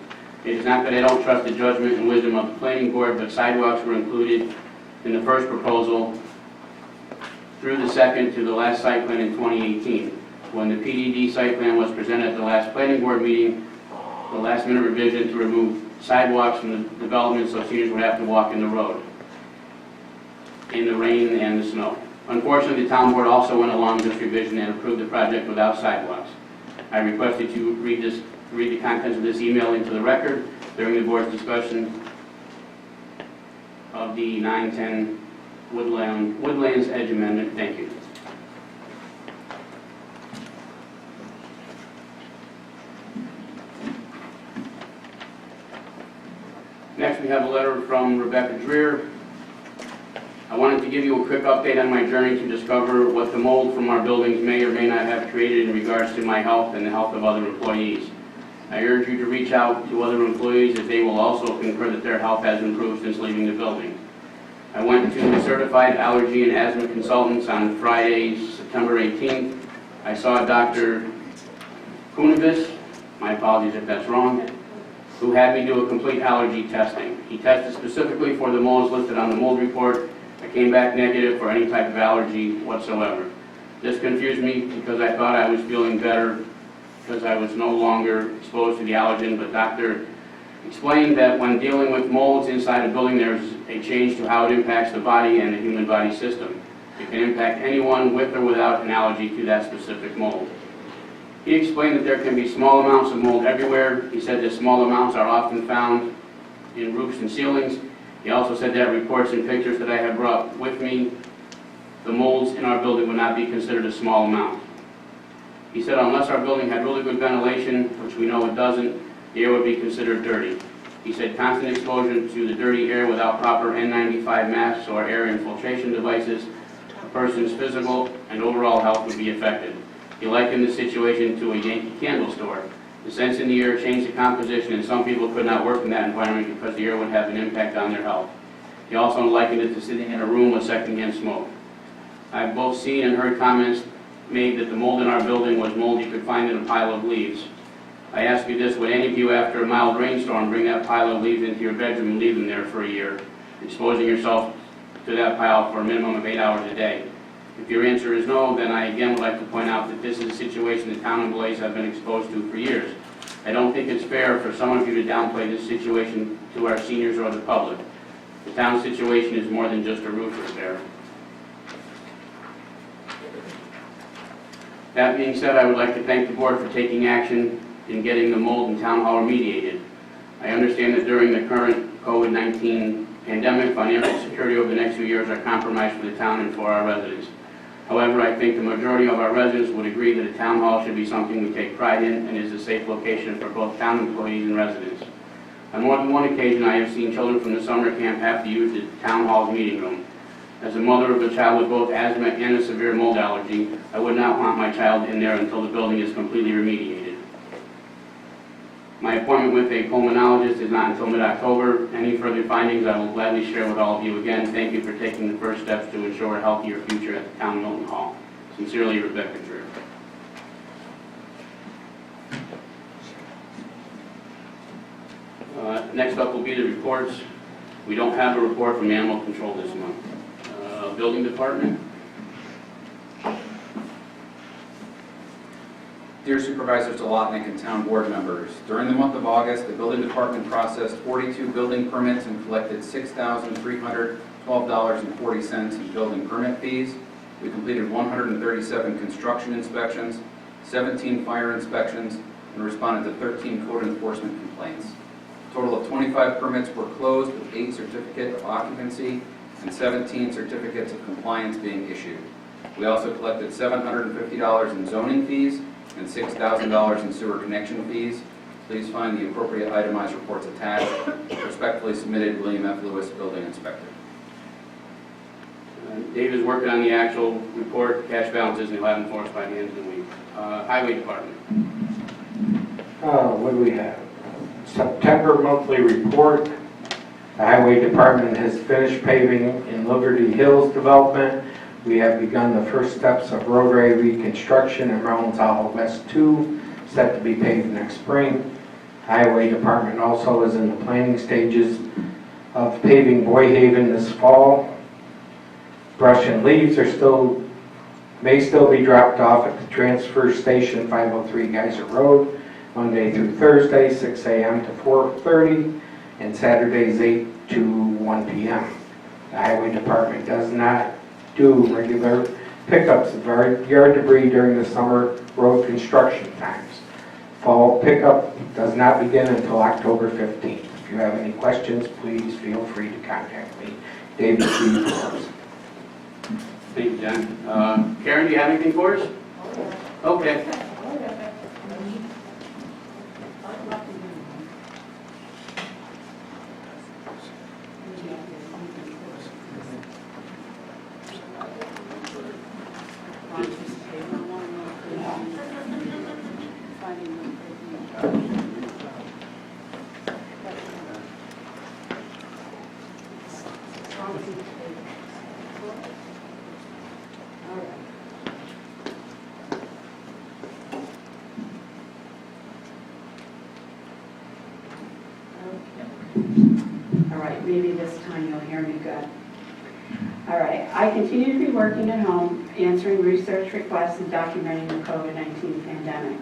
It is not that I don't trust the judgment and wisdom of the planning board, but sidewalks were included in the first proposal through the second to the last site plan in 2018. When the PDD site plan was presented at the last planning board meeting, the last minute revision to remove sidewalks from the development so seniors would have to walk in the road in the rain and the snow. Unfortunately, the town board also went along with this revision and approved the project without sidewalks. I requested you read the contents of this email into the record during the board's discussion of the 910 Woodlands Edge Amendment. Thank you. Next, we have a letter from Rebecca Dreer. I wanted to give you a quick update on my journey to discover what the mold from our buildings may or may not have created in regards to my health and the health of other employees. I urge you to reach out to other employees if they will also concur that their health has improved since leaving the building. I went to the certified allergy and asthma consultants on Friday, September 18th. I saw Dr. Kunovis, my apologies if that's wrong, who had me do a complete allergy testing. He tested specifically for the molds listed on the mold report. I came back negative for any type of allergy whatsoever. This confused me because I thought I was feeling better because I was no longer exposed to the allergen, but Dr. explained that when dealing with molds inside a building, there's a change to how it impacts the body and the human body system. It can impact anyone with or without an allergy to that specific mold. He explained that there can be small amounts of mold everywhere. He said that small amounts are often found in roofs and ceilings. He also said that reports and pictures that I had brought with me, the molds in our building would not be considered a small amount. He said unless our building had really good ventilation, which we know it doesn't, the air would be considered dirty. He said constant exposure to the dirty air without proper N95 masks or air infiltration devices, a person's physical and overall health would be affected. He likened the situation to a Yankee Candle store. The scents in the air changed the composition, and some people could not work in that environment because the air would have an impact on their health. He also likened it to sitting in a room with secondhand smoke. I've both seen and heard comments made that the mold in our building was mold you could find in a pile of leaves. I ask you this, would any of you after a mild rainstorm bring that pile of leaves into your bedroom and leave them there for a year, exposing yourself to that pile for a minimum of 8 hours a day? If your answer is no, then I again would like to point out that this is a situation the town employees have been exposed to for years. I don't think it's fair for some of you to downplay this situation to our seniors or the public. The town situation is more than just a roof repair. That being said, I would like to thank the board for taking action in getting the mold in town hall remediated. I understand that during the current COVID-19 pandemic, financial security over the next few years are compromised for the town and for our residents. However, I think the majority of our residents would agree that a town hall should be something we take pride in and is a safe location for both town employees and residents. On more than one occasion, I have seen children from the summer camp have to use the town hall's meeting room. As a mother of a child with both asthma and a severe mold allergy, I would not want my child in there until the building is completely remediated. My appointment with a pulmonologist is not until mid-October. Any further findings I will gladly share with all of you. Again, thank you for taking the first steps to ensure a healthier future at the town Milton Hall. Sincerely, Rebecca Drew. Next up will be the reports. We don't have a report from Animal Control this month. Building Department. Dear Supervisors DeLotnick and Town Board members, during the month of August, the Building Department processed 42 building permits and collected $6,312.40 in building permit fees. We completed 137 construction inspections, 17 fire inspections, and responded to 13 code enforcement complaints. A total of 25 permits were closed with 8 certificates of occupancy and 17 certificates of compliance being issued. We also collected $750 in zoning fees and $6,000 in sewer connection fees. Please find the appropriate itemized reports attached. Respectfully submitted, William F. Lewis, Building Inspector. Dave is working on the actual report, cash balances, and he'll have enforced by the end of the week. Highway Department. What do we have? September monthly report. The Highway Department has finished paving in Liberty Hills development. We have begun the first steps of roadway reconstruction in Round Tahoe West 2, set to be paved next spring. Highway Department also is in the planning stages of paving Boyhaven this fall. Brush and leaves may still be dropped off at the transfer station, 503 Geyser Road, Monday through Thursday, 6 a.m. to 4:30, and Saturdays 8 to 1 p.m. The highway department does not do regular pickups of yard debris during the summer road construction times. Fall pickup does not begin until October 15th. If you have any questions, please feel free to contact me. David C. Forbes. Thank you, John. Karen, do you have anything for us? Okay. All right, maybe this time you'll hear me good. All right, I continue to be working at home, answering research requests and documenting the COVID-19 pandemic.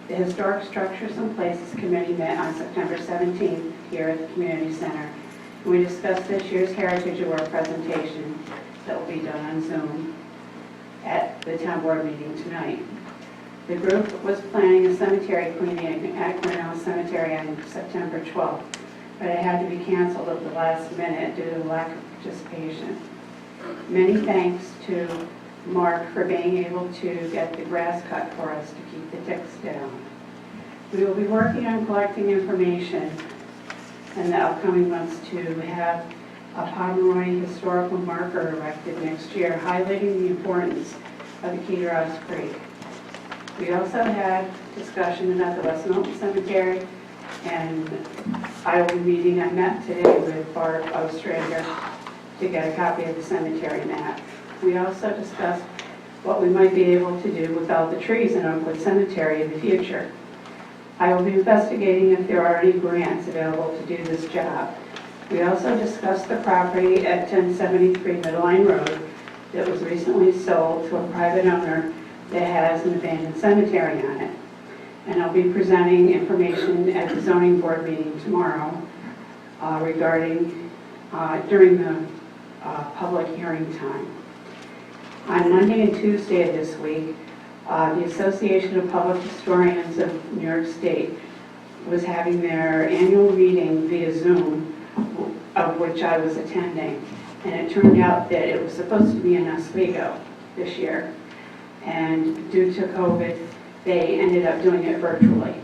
The Historic Structures and Places Committee met on September 17th here at the Community Center. We discussed this year's Heritage Award presentation that will be done on Zoom at the town board meeting tonight. The group was planning a cemetery cleaning at Cornell Cemetery on September 12th, but it had to be canceled at the last minute due to lack of participation. Many thanks to Mark for being able to get the grass cut for us to keep the ticks down. We will be working on collecting information in the upcoming months to have a Pomeroy historical marker erected next year, highlighting the importance of the Keteros Creek. We also had discussion about the West Milton Cemetery, and I will be met today with Bart Ostrander to get a copy of the cemetery map. We also discussed what we might be able to do with all the trees in Oakwood Cemetery in the future. I will be investigating if there are any grants available to do this job. We also discussed the property at 1073 Midline Road that was recently sold to a private owner that has an abandoned cemetery on it. And I'll be presenting information at the zoning board meeting tomorrow regarding during the public hearing time. On Monday and Tuesday of this week, the Association of Public Historians of New York State was having their annual meeting via Zoom, of which I was attending. And it turned out that it was supposed to be in Oswego this year. And due to COVID, they ended up doing it virtually.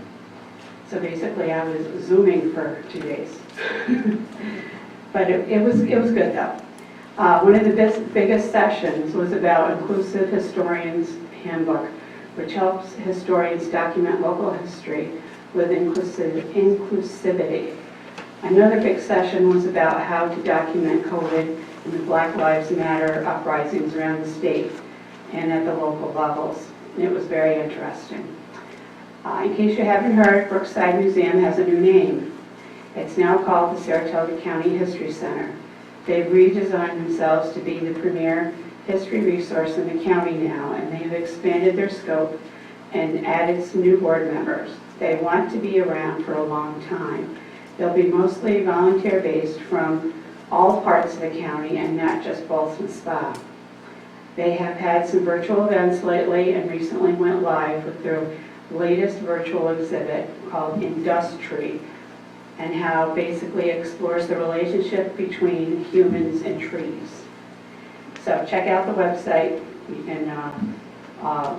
So basically I was Zooming for 2 days. But it was good though. One of the biggest sessions was about Inclusive Historians Handbook, which helps historians document local history with inclusivity. Another big session was about how to document COVID and the Black Lives Matter uprisings around the state and at the local levels. And it was very interesting. In case you haven't heard, Brookside Museum has a new name. It's now called the Saratoga County History Center. They've redesigned themselves to be the premier history resource in the county now, and they've expanded their scope and added some new board members. They want to be around for a long time. They'll be mostly volunteer-based from all parts of the county and not just Balsam Spa. They have had some virtual events lately and recently went live with their latest virtual exhibit called Industry, and how basically explores the relationship between humans and trees. So check out the website. You can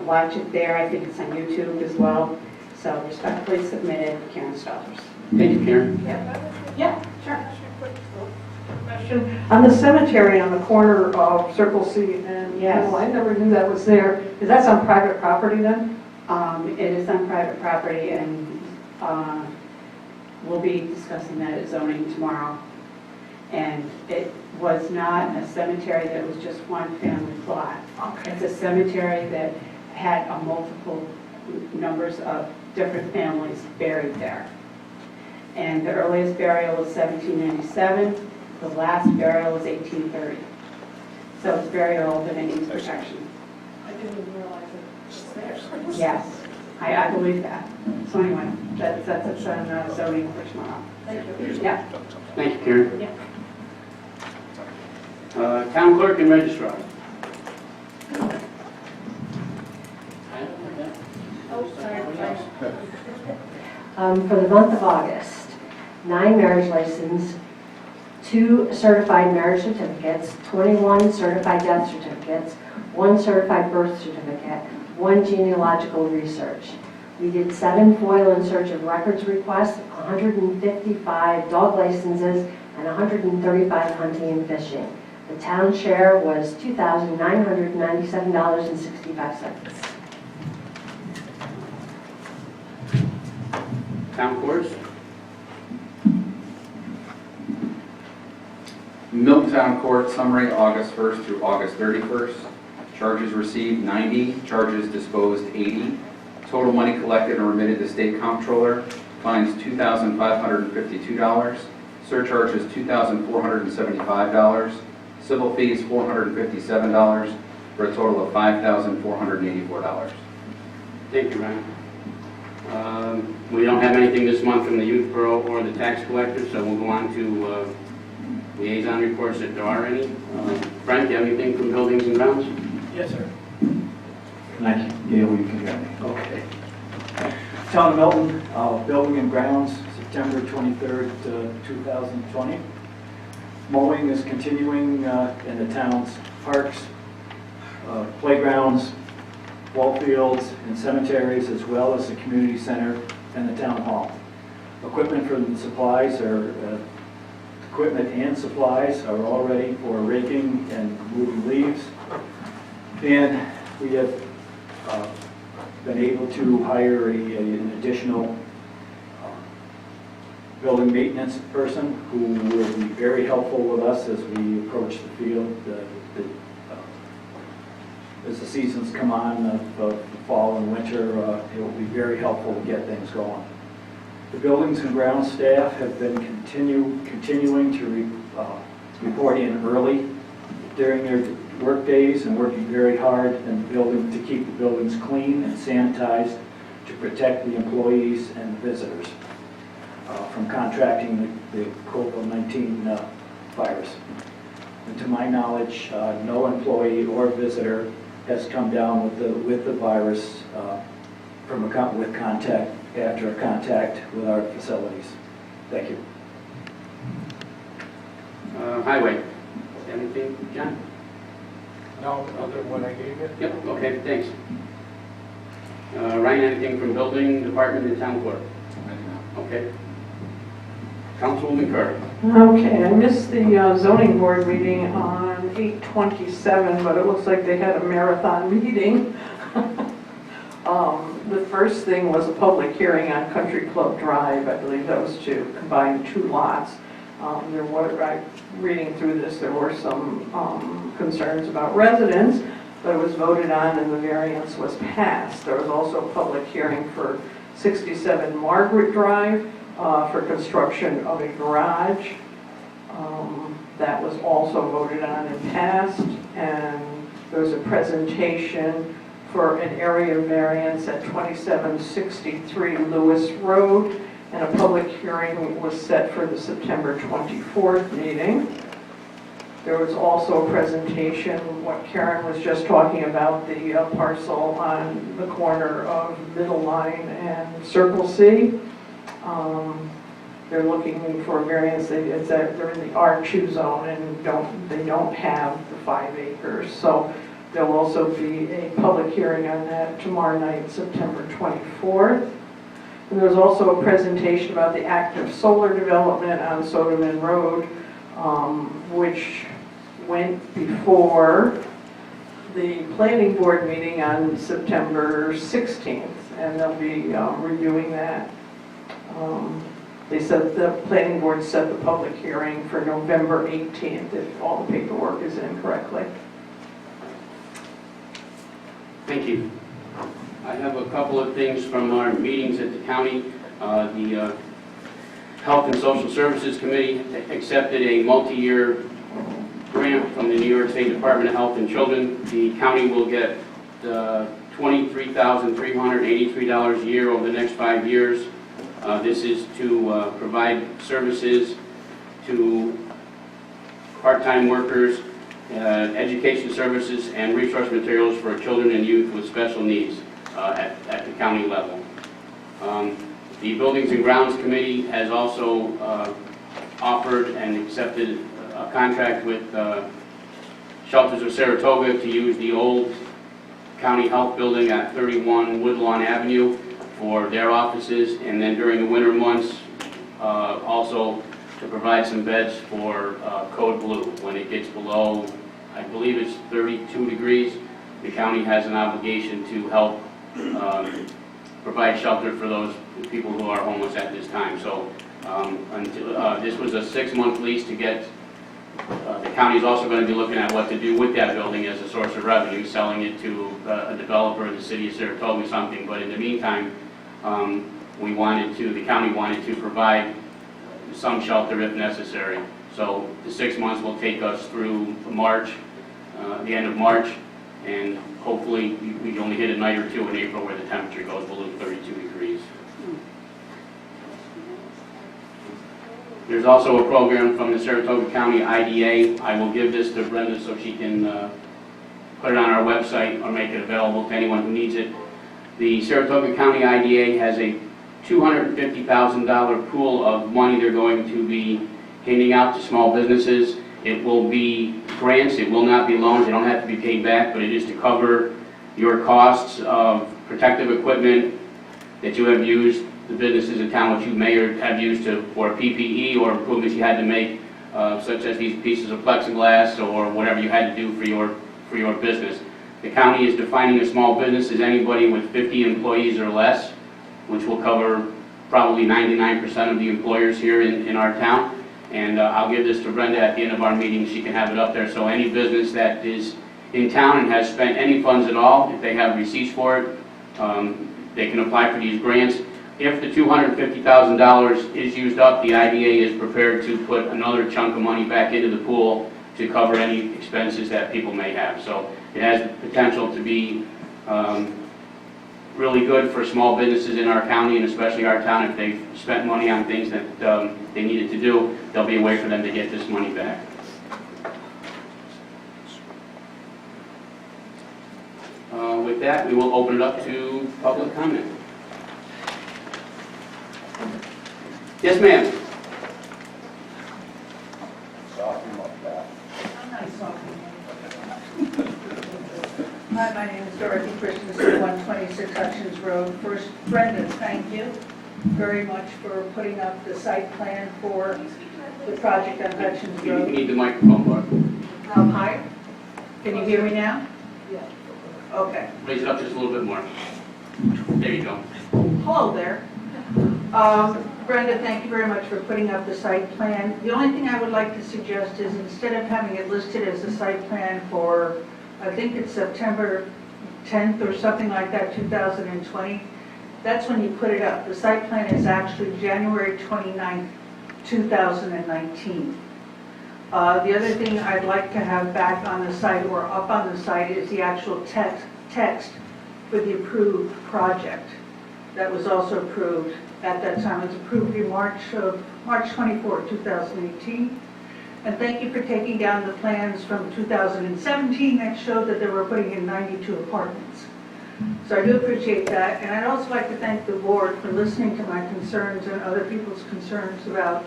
watch it there. I think it's on YouTube as well. So respectfully submitted, Karen Stodders. Thank you, Karen. Yeah, sure. Question. On the cemetery on the corner of Circle C and Yes. Middle, I never knew that was there. Is that on private property then? It is on private property, and we'll be discussing that at zoning tomorrow. And it was not a cemetery that was just one family plot. Okay. It's a cemetery that had a multiple numbers of different families buried there. And the earliest burial was 1797, the last burial was 1830. So it's very old and it needs protection. I didn't even realize it was there. Yes, I believe that. So anyway, that's a zoning for tomorrow. Thank you. Yeah. Thank you, Karen. Yeah. Town clerk and registrar. Oh, sorry. For the month of August, 9 marriage licenses, 2 certified marriage certificates, 21 certified death certificates, 1 certified birth certificate, 1 genealogical research. We did 7 FOIL and search of records requests, 155 dog licenses, and 135 hunting and fishing. The town share was $2,997.65. Town courts. Milton Town Court summary, August 1st through August 31st. Charges received 90, charges disposed 80. Total money collected and remitted to state comptroller, fines $2,552, surcharges $2,475, civil fees $457, for a total of $5,484. Thank you, Ryan. We don't have anything this month from the Youth Bureau or the tax collector, so we'll go on to liaison reports if there are any. Frank, do you have anything from buildings and grounds? Yes, sir. Thank you. Gail, you can hear me. Okay. Town of Milton, Building and Grounds, September 23rd, 2020. Mowing is continuing in the town's parks, playgrounds, ball fields, and cemeteries, as well as the community center and the town hall. Equipment and supplies are all ready for raking and moving leaves. And we have been able to hire an additional building maintenance person who will be very helpful with us as we approach the field, as the seasons come on of the fall and winter. It will be very helpful to get things going. The buildings and grounds staff have been continuing to report in early during their work days and working very hard in the building to keep the buildings clean and sanitized to protect the employees and the visitors from contracting the COVID-19 virus. And to my knowledge, no employee or visitor has come down with the virus with contact after a contact with our facilities. Thank you. Highway. Anything, John? No, other than what I gave you? Yep, okay, thanks. Ryan, anything from building department and town clerk? Okay. Councilwoman Carter. Okay, I missed the zoning board meeting on 8/27, but it looks like they had a marathon meeting. The first thing was a public hearing on Country Club Drive. I believe that was to combine 2 lots. Reading through this, there were some concerns about residents, but it was voted on and the variance was passed. There was also a public hearing for 67 Margaret Drive for construction of a garage. That was also voted on and passed. And there was a presentation for an area variance at 2763 Lewis Road, and a public hearing was set for the September 24th meeting. There was also a presentation, what Karen was just talking about, the parcel on the corner of Middle Line and Circle C. They're looking for a variance. They're in the R2 zone and they don't have the 5 acres. So there'll also be a public hearing on that tomorrow night, September 24th. And there's also a presentation about the active solar development on Soderman Road, which went before the planning board meeting on September 16th, and they'll be reviewing that. They said the planning board set the public hearing for November 18th if all the paperwork is in correctly. Thank you. I have a couple of things from our meetings at the county. The Health and Social Services Committee accepted a multi-year grant grant from the New York State Department of Health and Children. The county will get $23,383 a year over the next 5 years. This is to provide services to part-time workers, education services, and resource materials for children and youth with special needs at the county level. The Buildings and Grounds Committee has also offered and accepted a contract with Shelters of Saratoga to use the old county health building at 31 Woodlawn Avenue for their offices, and then during the winter months also to provide some beds for Code Blue. When it gets below, I believe it's 32 degrees, the county has an obligation to help provide shelter for those people who are homeless at this time. So this was a 6-month lease to get, the county is also going to be looking at what to do with that building as a source of revenue, selling it to a developer in the city of Saratoga or something. But in the meantime, the county wanted to provide some shelter if necessary. So the 6 months will take us through March, the end of March, and hopefully we only hit a night or two in April where the temperature goes below 32 degrees. There's also a program from the Saratoga County IDA. I will give this to Brenda so she can put it on our website or make it available to anyone who needs it. The Saratoga County IDA has a $250,000 pool of money they're going to be handing out to small businesses. It will be grants, it will not be loans, they don't have to be paid back, but it is to cover your costs of protective equipment that you have used, the businesses in town which you may have used for PPE or improvements you had to make, such as these pieces of plexiglass or whatever you had to do for your business. The county is defining a small business as anybody with 50 employees or less, which will cover probably 99% of the employers here in our town. And I'll give this to Brenda at the end of our meeting. She can have it up there. So any business that is in town and has spent any funds at all, if they have receipts for it, they can apply for these grants. If the $250,000 is used up, the IDA is prepared to put another chunk of money back into the pool to cover any expenses that people may have. So it has the potential to be really good for small businesses in our county, and especially our town. If they've spent money on things that they needed to do, there'll be a way for them to get this money back. With that, we will open it up to public comment. Yes, ma'am. Hi, my name is Dorothy Christensen, 126 Hutchins Road. First, Brenda, thank you very much for putting up the site plan for the project on Hutchins You Road. need the microphone, Barb. Higher? Can you hear me now? Yeah. Okay. Raise it up just a little bit more. There you go. Hello there. Brenda, thank you very much for putting up the site plan. The only thing I would like to suggest is instead of having it listed as a site plan for, I think it's September 10th or something like that, 2020, that's when you put it up. The site plan is actually January 29th, 2019. The other thing I'd like to have back on the site or up on the site is the actual text for the approved project. That was also approved at that time. It was approved in March 24, 2018. And thank you for taking down the plans from 2017 that showed that they were putting in 92 apartments. So I do appreciate that. And I'd also like to thank the board for listening to my concerns and other people's concerns about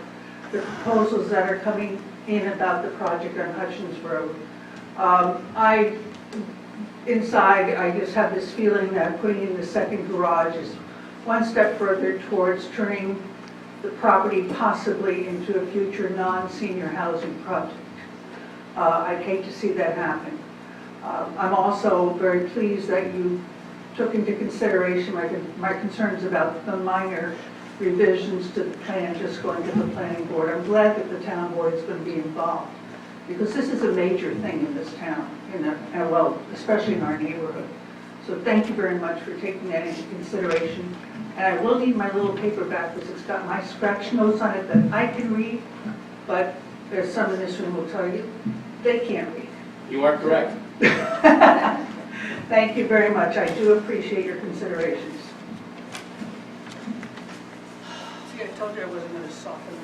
the proposals that are coming in about the project on Hutchins Road. Inside, I just have this feeling that putting in the second garage is one step further towards turning the property possibly into a future non-senior housing project. I'd hate to see that happen. I'm also very pleased that you took into consideration my concerns about the minor revisions to the plan just going to the planning board. I'm glad that the town board is going to be involved, because this is a major thing in this town, well, especially in our neighborhood. So thank you very much for taking that into consideration. And I will need my little paper back because it's got my scratch notes on it that I can read, but there's some in this room will tell you They can't read. You are correct. Thank you very much. I do appreciate your considerations. See, I told you I wasn't going to soften them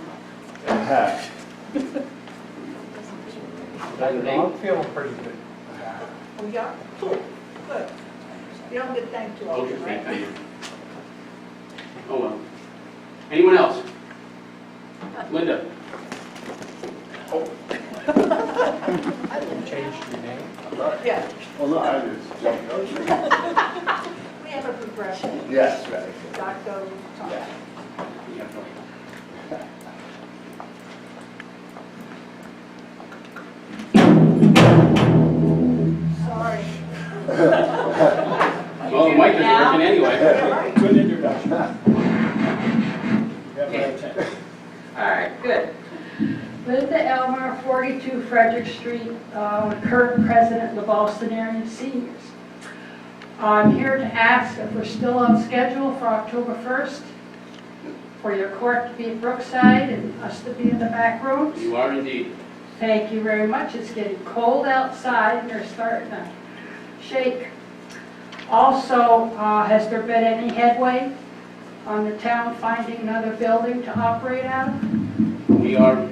I'm feeling pretty good. up. We are? Cool. Good. You don't get thanked too often, Okay, right? thank you. Oh, well. Anyone else? Linda? Changed your name? Yeah. Well, no, I just jumped up. We have a progression. Yes, right. Doc goes, talk. Yeah. Sorry. Well, the mic isn't working anyway. Good introduction. All right, good. Linda Elmer, 42 Frederick Street, with current president of the Bostonarian Seniors. I'm here to ask if we're still on schedule for October 1st for your court to be at Brookside and us to be in the back rooms. You are indeed. Thank you very much. It's getting cold outside and they're starting to shake. Also, has there been any headway on the town finding another building to operate out of? We are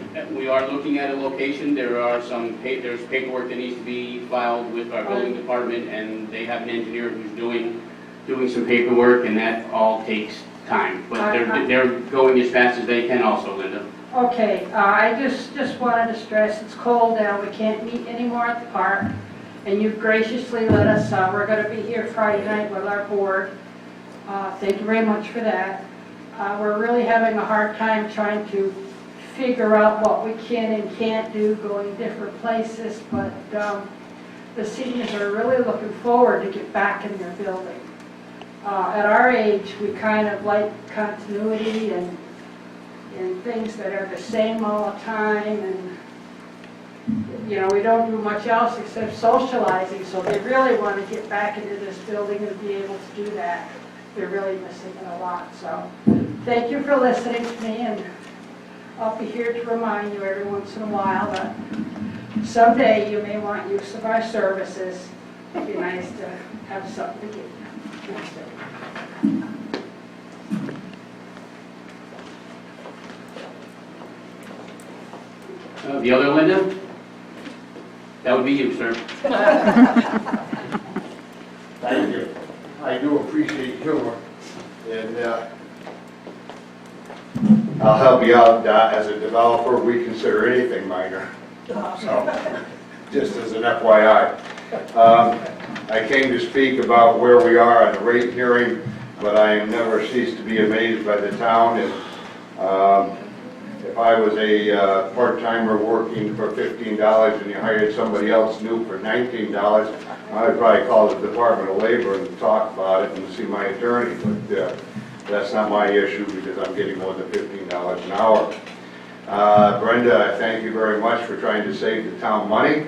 looking at a location. There are there's paperwork that needs to be filed with our building department, and they have an engineer who's doing some paperwork, and that all takes time. But they're going as fast as they can also, Linda. Okay, I just wanted to stress, it's cold now, we can't meet anymore at the park, and you graciously let us, we're going to be here Friday night with our board. Thank you very much for that. We're really having a hard time trying to figure out what we can and can't do, going different places, but the seniors are really looking forward to get back in their building. At our age, we kind of like continuity and things that are the same all the time, and you know, we don't do much else except socializing, so they really want to get back into this building and be able to do that. They're really missing it a lot, so thank you for listening to me, and I'll be here to remind you every once in a while that someday you may want use of our services. It'd be nice to have something to give you. The other Linda? That would be you, sir. Thank you. I do appreciate humor, and I'll help you out. As a developer, we consider anything minor. So, just as an FYI. I came to speak about where we are on the rate hearing, but I am never ceased to be amazed by the town. And if I was a part-timer working for $15 and you hired somebody else new for $19, I would probably call the Department of Labor and talk about it and see my attorney. But that's not my issue because I'm getting more than $15 an hour. Brenda, I thank you very much for trying to save the town money,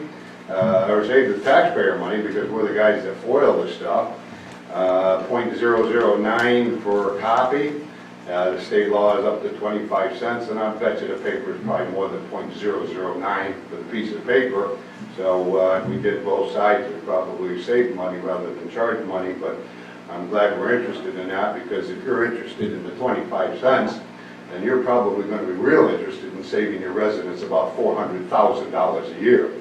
or save the taxpayer money, because we're the guys that foil this stuff. 0.009 for a copy. The state law is up to 25 cents, and I bet you the paper is probably more than 0.009 for the piece of paper. So if we did both sides, we'd probably save money rather than charge money, but I'm glad we're interested in that, because if you're interested in the 25 cents, then you're probably going to be real interested in saving your residents about $400,000 a year.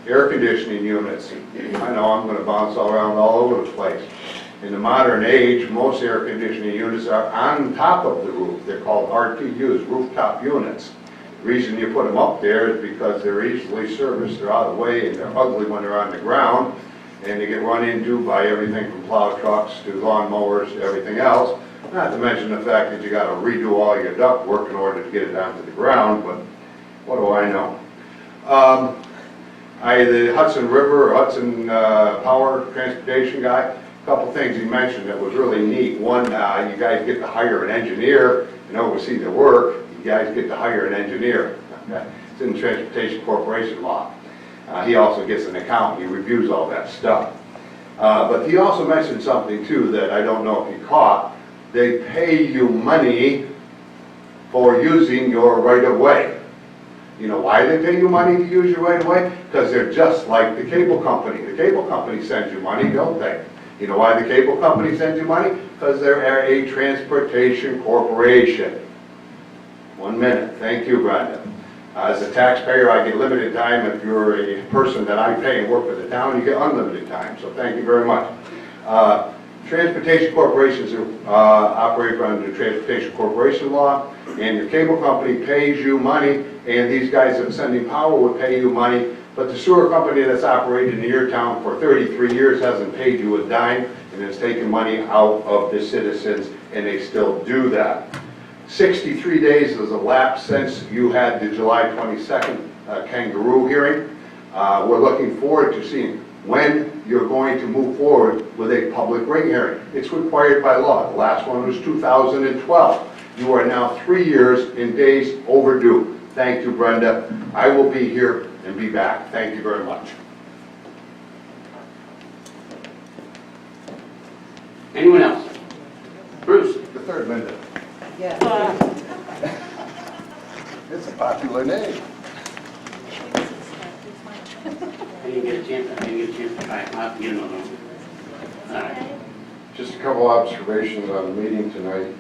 Air conditioning units. I know I'm going to bounce around all over the place. In the modern age, most air conditioning units are on top of the roof. They're called RTUs, rooftop units. The reason you put them up there is because they're easily serviced, they're out of the way, and they're ugly when they're on the ground, and they get run into by everything from plow trucks to lawn mowers to everything else. Not to mention the fact that you got to redo all your duct work in order to get it down to the ground, but what do I know? The Hudson River, or Hudson Power Transportation guy, a couple things he mentioned that was really neat. One, you guys get to hire an engineer and oversee the work. You guys get to hire an engineer. Okay? It's in the Transportation Corporation law. He also gets an accountant. He reviews all that stuff. But he also mentioned something, too, that I don't know if he caught. They pay you money for using your right-of-way. You know why they pay you money to use your right of way? Because they're just like the cable company. The cable company sends you money, don't they? You know why the cable company sends you money? Because they're a transportation corporation. 1 minute. Thank you, Brenda. As a taxpayer, I get limited time. If you're a person that I pay and work for the town, you get unlimited time. So thank you very much. Transportation corporations operate under the Transportation Corporation Law, and your cable company pays you money, and these guys that are sending power would pay you money, but the sewer company that's operated in your town for 33 years hasn't paid you a dime, and has taken money out of the citizens, and they still do that. 63 days has elapsed since you had the July 22nd kangaroo hearing. We're looking forward to seeing when you're going to move forward with a public rate hearing. It's required by law. The last one was 2012. You are now 3 years and days overdue. Thank you, Brenda. I will be here and be back. Thank you very much. Anyone else? Bruce? The third minute. Yes. It's a popular name. I didn't get a chance to try it. I'll have to get another one. All right. Just a couple observations on the meeting tonight.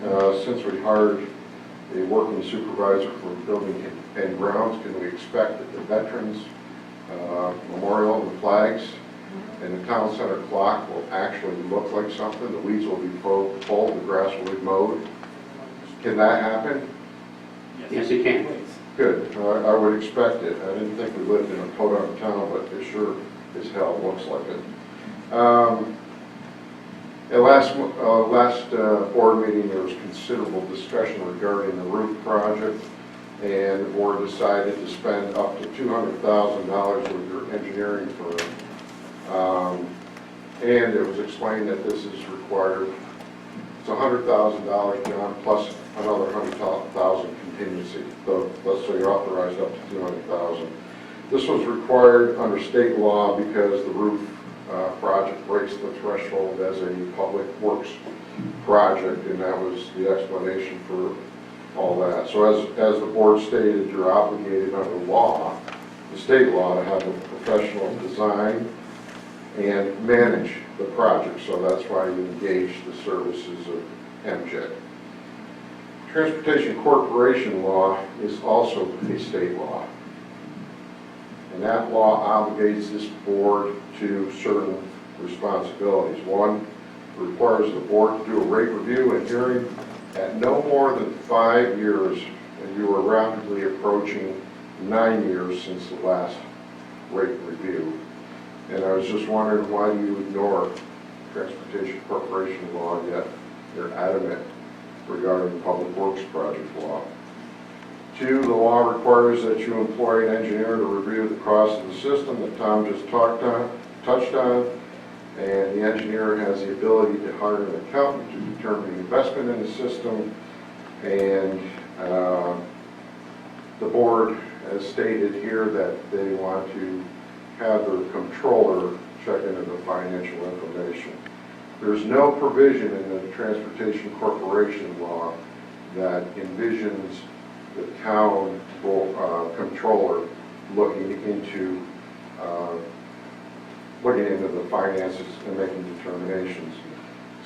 Since we hired a working supervisor for building and grounds, can we expect that the veterans memorial and the flags and the town center clock will actually look like something? The weeds will be pulled, the grass will be mowed. Can that happen? Yes, it can. Good. I would expect it. I didn't think we lived in a podunk town, but it sure as hell looks like it. At last board meeting, there was considerable discussion regarding the roof project, and the board decided to spend up to $200,000 with your engineering firm. And it was explained that this is required. It's $100,000, John, plus another $100,000 contingency. So let's say you're authorized up to $200,000. This was required under state law because the roof project breaks the threshold as a public works project, and that was the explanation for all that. So as the board stated, you're obligated under law, the state law, to have a professional design and manage the project. So that's why you engage the services of MJET. Transportation Corporation law is also a state law. And that law obligates this board to certain responsibilities. One, requires the board to do a rate review and hearing at no more than 5 years, and you are rapidly approaching 9 years since the last rate review. And I was just wondering why you ignore Transportation Corporation law, yet you're adamant regarding Public Works project law. 2, the law requires that you employ an engineer to review the cost of the system that Tom just touched on, and the engineer has the ability to hire an accountant to determine the investment in the system, and the board has stated here that they want to have their controller check into the financial information. There's no provision in the Transportation Corporation law that envisions the town controller looking into the finances and making determinations.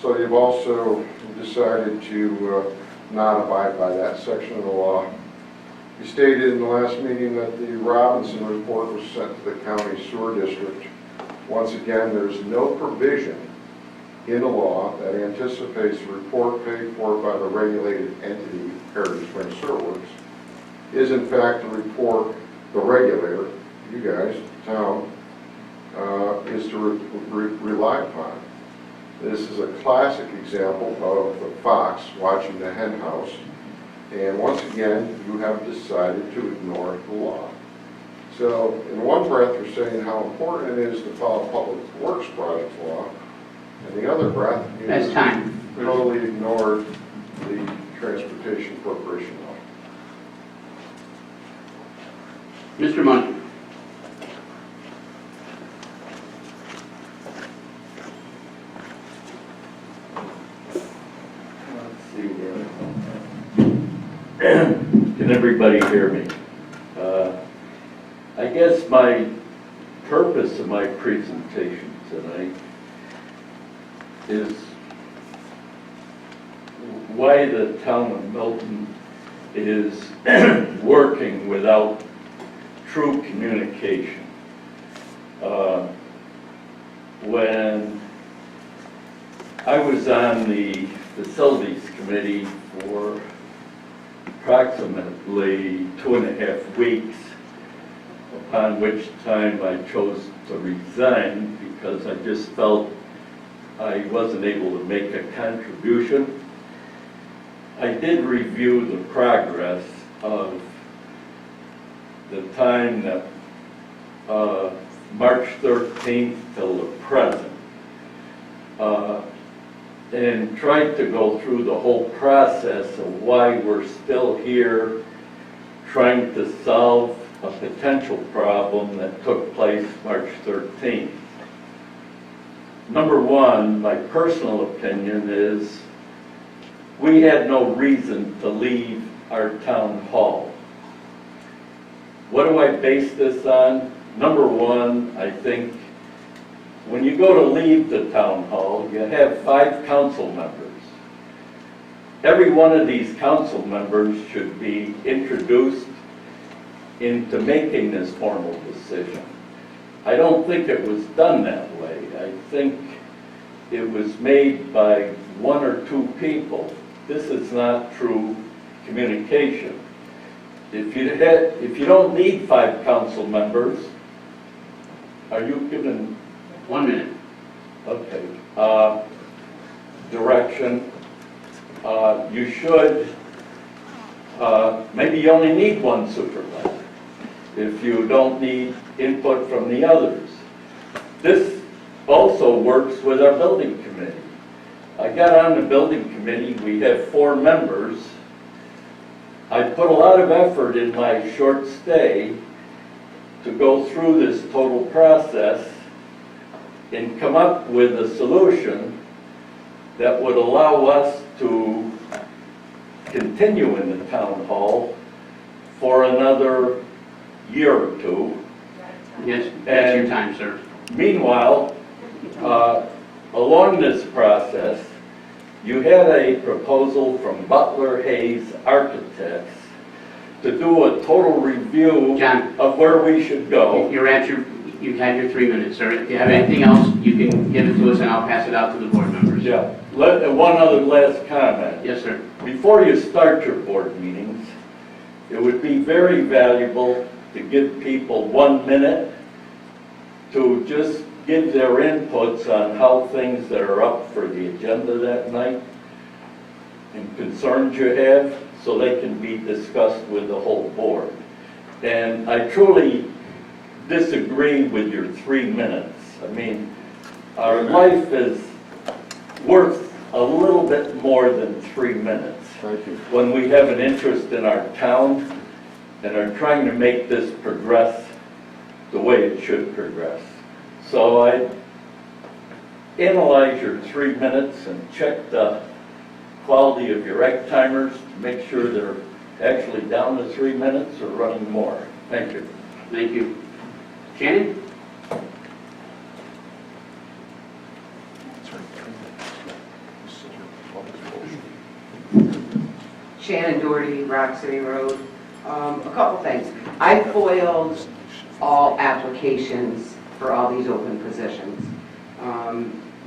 So you've also decided to not abide by that section of the law. You stated in the last meeting that the Robinson report was sent to the county sewer district. Once again, there's no provision in the law that anticipates the report paid for by the regulated entity, Heritage Spring Sewer Works, is in fact the report the regulator, you guys, the town, is to rely upon. This is a classic example of the fox watching the hen house, and once again, you have decided to ignore the law. So in one breath, you're saying how important it is to follow Public Works project law, and the other breath, you totally ignored the Transportation Corporation law. Mr. Mundy. Can everybody hear me? I guess my purpose of my presentation tonight is why the town of Milton is working without true communication. When I was on the facilities committee for approximately 2.5 weeks, upon which time I chose to resign because I just felt I wasn't able to make a contribution. I did review the progress of the time that March 13th till the present, and tried to go through the whole process of why we're still here trying to solve a potential problem that took place March 13th. Number one, my personal opinion is we had no reason to leave our town hall. What do I base this on? Number one, I think when you go to leave the town hall, you have 5 council members. Every one of these council members should be introduced into making this formal decision. I don't think it was done that way. I think it was made by 1 or 2 people. This is not true communication. If you don't need 5 council members, are you given 1 minute. Okay. Direction. You should, maybe you only need 1 supervisor if you don't need input from the others. This also works with our building committee. I got on the building committee, we have 4 members. I put a lot of effort in my short stay to go through this total process and come up with a solution that would allow us to continue in the town hall for another year or 2. Yes, that's your time, sir. Meanwhile, along this process, you had a proposal from Butler Hayes Architects to do a total review John, of where we should go. you've had your 3 minutes, sir. If you have anything else, you can give it to us and I'll pass it out to the board members. Yeah. One other last comment. Yes, sir. Before you start your board meetings, it would be very valuable to give people 1 minute to just give their inputs on how things that are up for the agenda that night and concerns you have, so they can be discussed with the whole board. And I truly disagree with your 3 minutes. I mean, our life is worth a little bit more than 3 minutes. Thank you. When we have an interest in our town and are trying to make this progress the way it should progress. So I analyze your 3 minutes and check the quality of your egg timers to make sure they're actually down to 3 minutes or running more. Thank you. Thank you. Shannon? Shannon Doherty, Rock City Road. A couple things. I foiled all applications for all these open positions.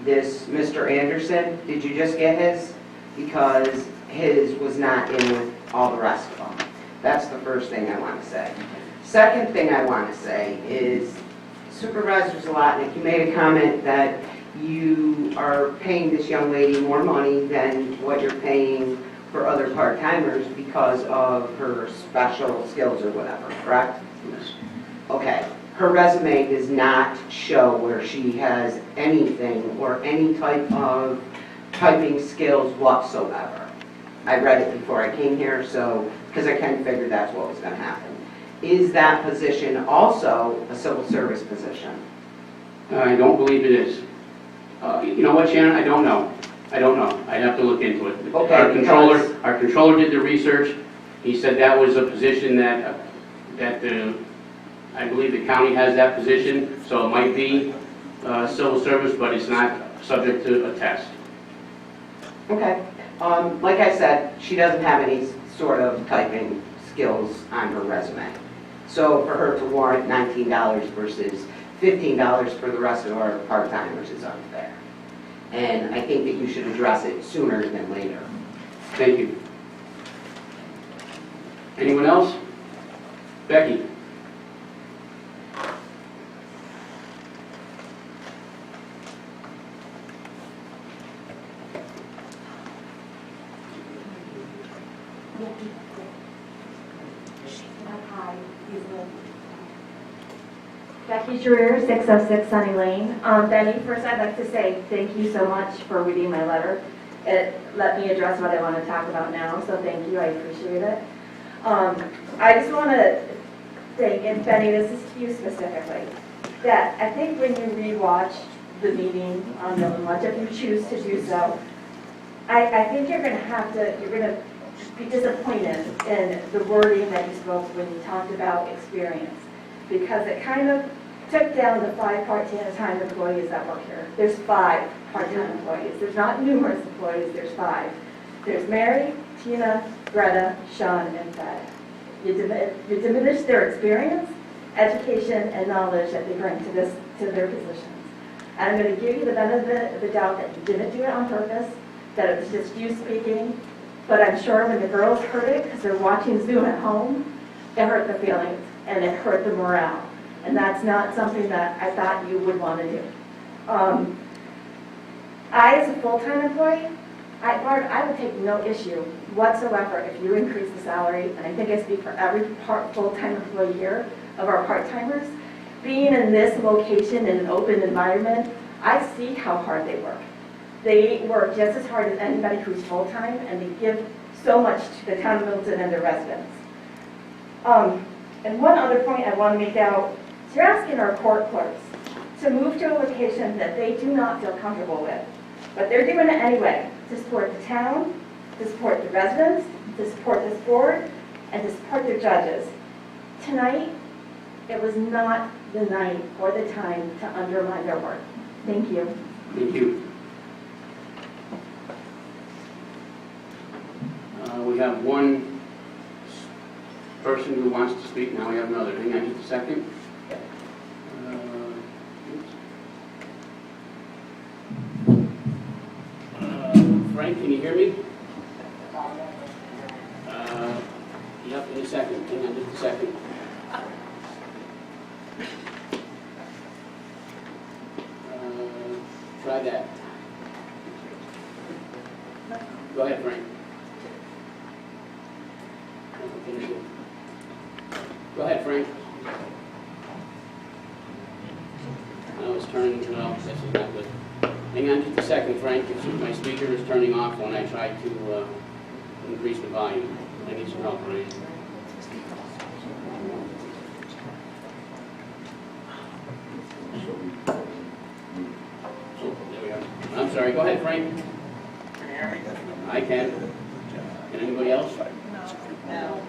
This Mr. Anderson, did you just get his? Because his was not in with all the rest of them. That's the first thing I want to say. Second thing I want to say is Supervisor Zlotnick, you made a comment that you are paying this young lady more money than what you're paying for other part-timers because of her special skills or whatever, correct? Yes. Okay. Her resume does not show where she has anything or any type of typing skills whatsoever. I read it before I came here, so, because I kind of figured that's what was going to happen. Is that position also a civil service position? I don't believe it is. You know what, Shannon? I don't know. I'd have to look into it. Okay, Our controller did the research. He said that was a position that that I believe the county has that position, so it might be civil service, but it's not subject to a test. Okay. Like I said, she doesn't have any sort of typing skills on her resume. So for her to warrant $19 versus $15 for the rest of our part-timers is unfair. And I think that you should address it sooner than later. Thank you. Anyone else? Becky? Becky Dreer, 606 Sunny Lane. Benny, first I'd like to say thank you so much for reading my letter. It let me address what I want to talk about now, so thank you, I appreciate it. I just want to think, and Benny, this is to you specifically, that I think when you rewatch the meeting on Milton Lunch, if you choose to do so, I think you're going to be disappointed in the wording that you spoke when you talked about experience, because it kind of took down the 5 part-time employees that work here. There's 5 part-time employees. There's not numerous employees, there's 5. There's Mary, Tina, Greta, Sean, and Fred. You diminish their experience, education, and knowledge that they bring to their positions. And I'm going to give you the benefit of the doubt that you didn't do it on purpose, that it was just you speaking, but I'm sure when the girls heard it, because they're watching Zoom at home, it hurt their feelings, and it hurt the morale. And that's not something that I thought you would want to do. I, as a full-time employee, I would take no issue whatsoever if you increase the salary, and I think I speak for every full-time employee here of our part-timers. Being in this location in an open environment, I see how hard they work. They work just as hard as anybody who's full-time, and they give so much to the town of Milton and their residents. And one other point I want to make out, you're asking our court clerks to move to a location that they do not feel comfortable with. But they're doing it anyway, to support the town, to support the residents, to support this board, and to support their judges. Tonight, it was not the night or the time to undermine their work. Thank you. Thank you. We have one person who wants to speak. Now we have another. Hang on just a second. Frank, can you hear me? Yep, in a second. Hang on just a second. Try that. Go ahead, Frank. Go ahead, Frank. No, it's turning, well, this is not good. Hang on just a second, Frank. My speaker is turning off when I try to increase the volume. I need some help, Frank. Oh, there we are. I'm sorry, go ahead, Frank. Can you hear me? I can. Can anybody else? No.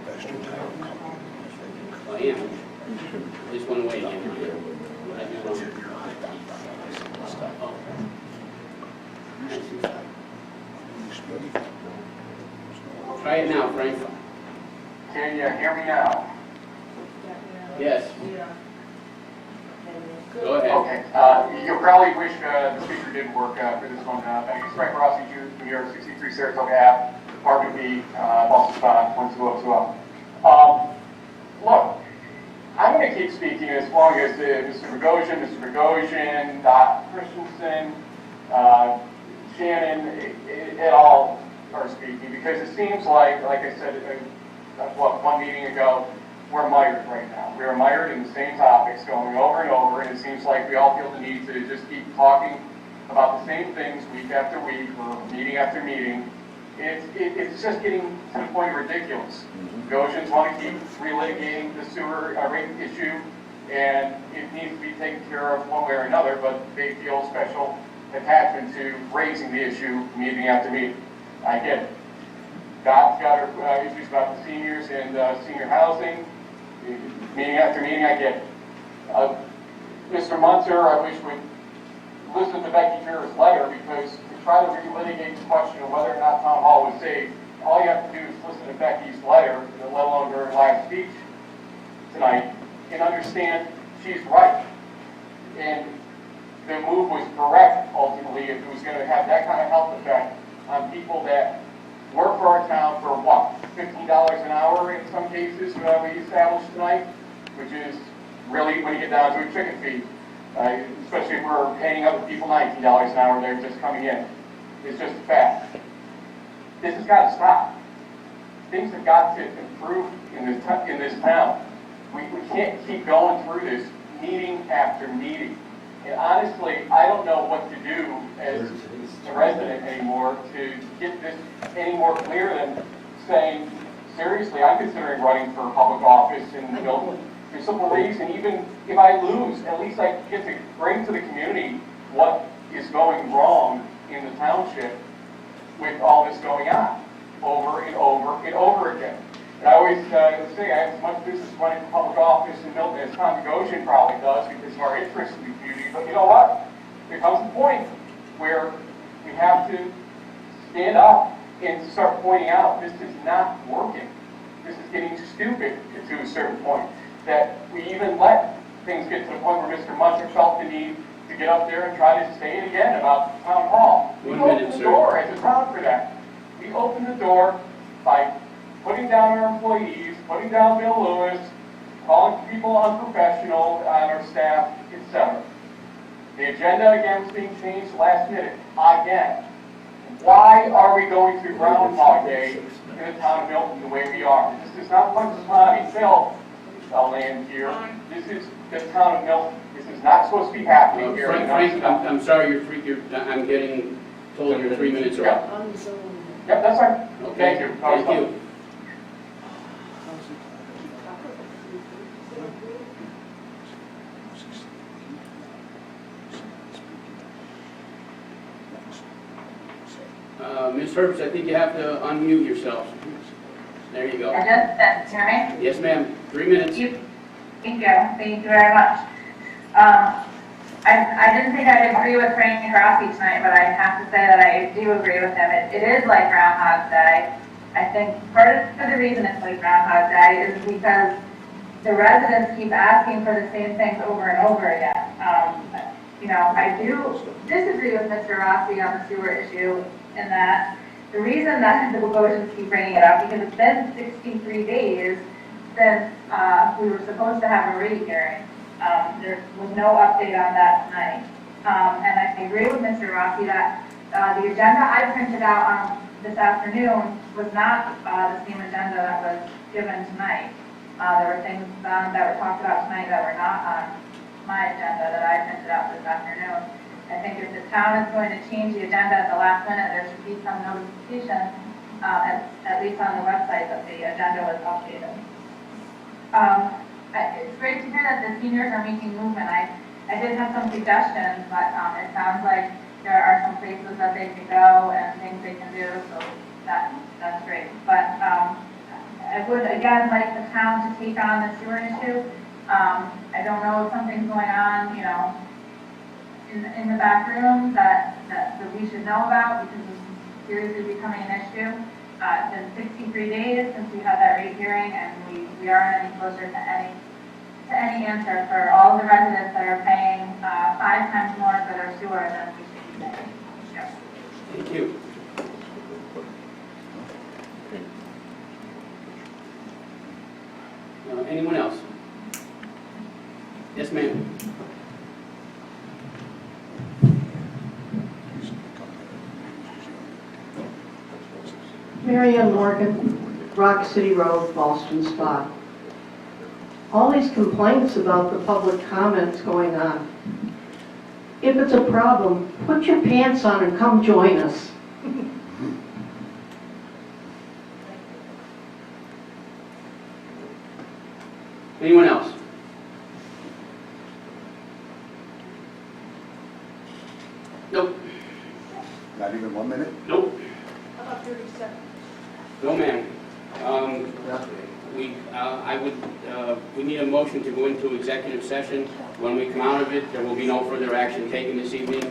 I am. This went away again. What did I do wrong? Oh. Try it now, Frank. Can you hear me now? Yes. Go ahead. Okay. You'll probably wish the speaker didn't work for this one. My name is Frank Rossi, New York, 63 Saratoga Ave, Apartment B, Boston Spot, 12020. Look, I'm going to keep speaking as long as Mr. Bogosian, Dr. Christensen, Shannon, it all are speaking, because it seems like I said, one meeting ago, we're mired right now. We're mired in the same topics going over and over, and it seems like we all feel the need to just keep talking about the same things week after week or meeting after meeting. It's just getting to the point of ridiculous. Goshen's want to keep relitigating the sewer rate issue, and it needs to be taken care of one way or another, but they feel special attachment to raising the issue meeting after meeting. I get it. Dot's got her issues about the seniors and senior housing. Meeting after meeting I get. Mr. Munter, I wish would listen to Becky Fear's letter, because to try to relitigate the question of whether or not Town Hall was saved, all you have to do is listen to Becky's letter, let alone her last speech tonight, and understand she's right. And the move was correct, ultimately, if it was going to have that kind of health effect on people that work for our town for, what, $15 an hour in some cases, we established tonight, which is really, when you get down to a chicken feed, especially if we're paying other people $19 an hour, they're just coming in. It's just a fact. This has got to stop. Things have got to improve in this town. We can't keep going through this meeting after meeting. And honestly, I don't know what to do as a resident anymore to get this any more clear than saying, seriously, I'm considering running for public office in Milton. For a simple reason, even if I lose, at least I get to bring to the community what is going wrong in the township with all this going on over and over and over again. And I always say I have as much business running for public office in Milton as Tom Goshen probably does because of our interest in the community. But you know what? There comes a point where we have to stand up and start pointing out this is not working. This is getting stupid to a certain point. That we even let things get to the point where Mr. Munter felt the need to get up there and try to say it again about Town Hall. We opened the door as a town for that. We opened the door by putting down our employees, putting down Bill Lewis, calling people unprofessional on our staff, etc. The agenda again is being changed last minute, again. Why are we going through Groundhog Day in the town of Milton the way we are? This is not Punxsutawney Phil land here. This is the town of Milton. This is not supposed to be happening here. Frank, I'm sorry, I'm getting told your 3 minutes are up. Yep, that's fine. Okay. Thank you. Thank you. Ms. Herbst, I think you have to unmute yourself. There you go. I just sent to me. Yes, ma'am. 3 minutes. Thank you very much. I didn't think I'd agree with Frank Rossi tonight, but I have to say that I do agree with him. It is like Groundhog Day. I think part of the reason it's like Groundhog Day is because the residents keep asking for the same things over and over again. I do disagree with Mr. Rossi on the sewer issue in that the reason that the Bogosians keep bringing it up, because it's been 63 days since we were supposed to have a rate hearing. There was no update on that tonight. And I agree with Mr. Rossi that the agenda I printed out this afternoon was not the same agenda that was given tonight. There were things that were talked about tonight that were not on my agenda that I printed out this afternoon. I think if the town is going to change the agenda at the last minute, there should be some notification, at least on the website, that the agenda was updated. It's great to hear that the seniors are making movement. I did have some suggestions, but it sounds like there are some places that they can go and things they can do, so that's great. But I would, again, like the town to take on the sewer issue. I don't know if something's going on, in the back room that we should know about because it's seriously becoming an issue. It's been 63 days since we had that rate hearing, and we aren't any closer to any answer for all the residents that are paying 5 times more for their sewer than we should be paying. Yep. Thank you. Anyone else? Yes, ma'am. Mary Ann Morgan, Rock City Road, Boston Spa. All these complaints about the public comments going on. If it's a problem, put your pants on and come join us. Anyone else? Nope. Not even 1 minute? Nope. How about 30 seconds? No, ma'am. We need a motion to go into executive session. When we come out of it, there will be no further action taken this evening.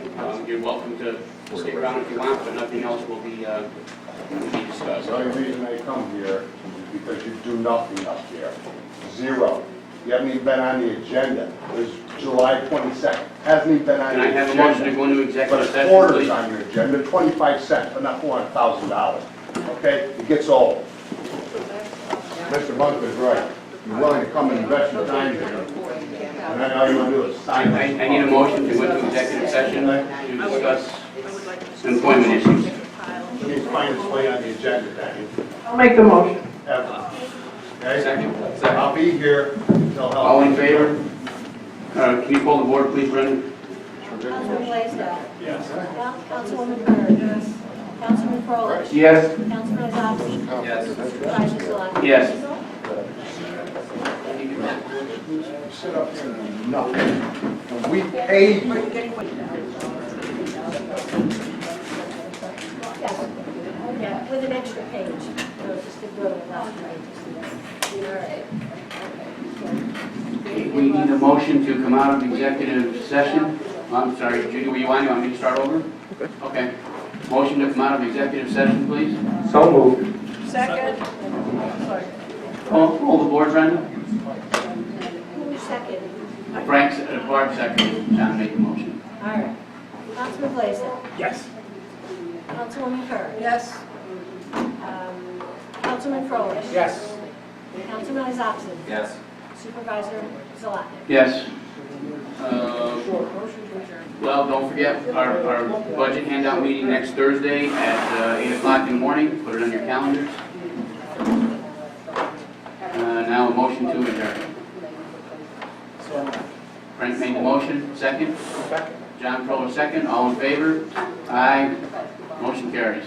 You're welcome to stick around if you want, but nothing else will be discussed. The only reason I come here is because you do nothing up here. Zero. You haven't even been on the agenda. It was July 22nd. Hasn't even been on the agenda. Can I have a motion to go into executive But session, a quarter's please? on your agenda, 25 cents, but not $400,000. Okay? It gets old. Mr. Bunker is right. You're willing to come and invest your time here. And then all you want to do is sign. I need a motion to go into executive session to discuss employment issues. Please find its way on the agenda, Danny. I'll make the motion. Ever. Okay? Second. I'll be here until. All in favor? Can you pull the board, please, Brendan? Councilman Blaisdell. Yes. Councilwoman Byrd. Yes. Councilman Froelich. Yes. Councilman Zopsy. Yes. Supervisor Zalak. Yes. Sit up here and do nothing. And we paid you. Yeah, with an extra page. No, just to go to the last page. All right. We need a motion to come out of executive session. I'm sorry, Judy, were you on? You want me to start over? Okay. Motion to come out of executive session, please. So moved. Second. Hold the board, Brenda. Second. Frank, Barb second. John made the motion. All right. Councilman Blaisdell. Yes. Councilwoman Byrd. Yes. Councilman Froelich. Yes. Councilman Zopsy. Yes. Supervisor Zalak. Yes. Well, don't forget our budget handout meeting next Thursday at 8 o'clock in the morning. Put it on your calendars. Now a motion to adjourn. Frank made the motion. Second? Second. John Froelich second. All in favor? Aye. Motion carries.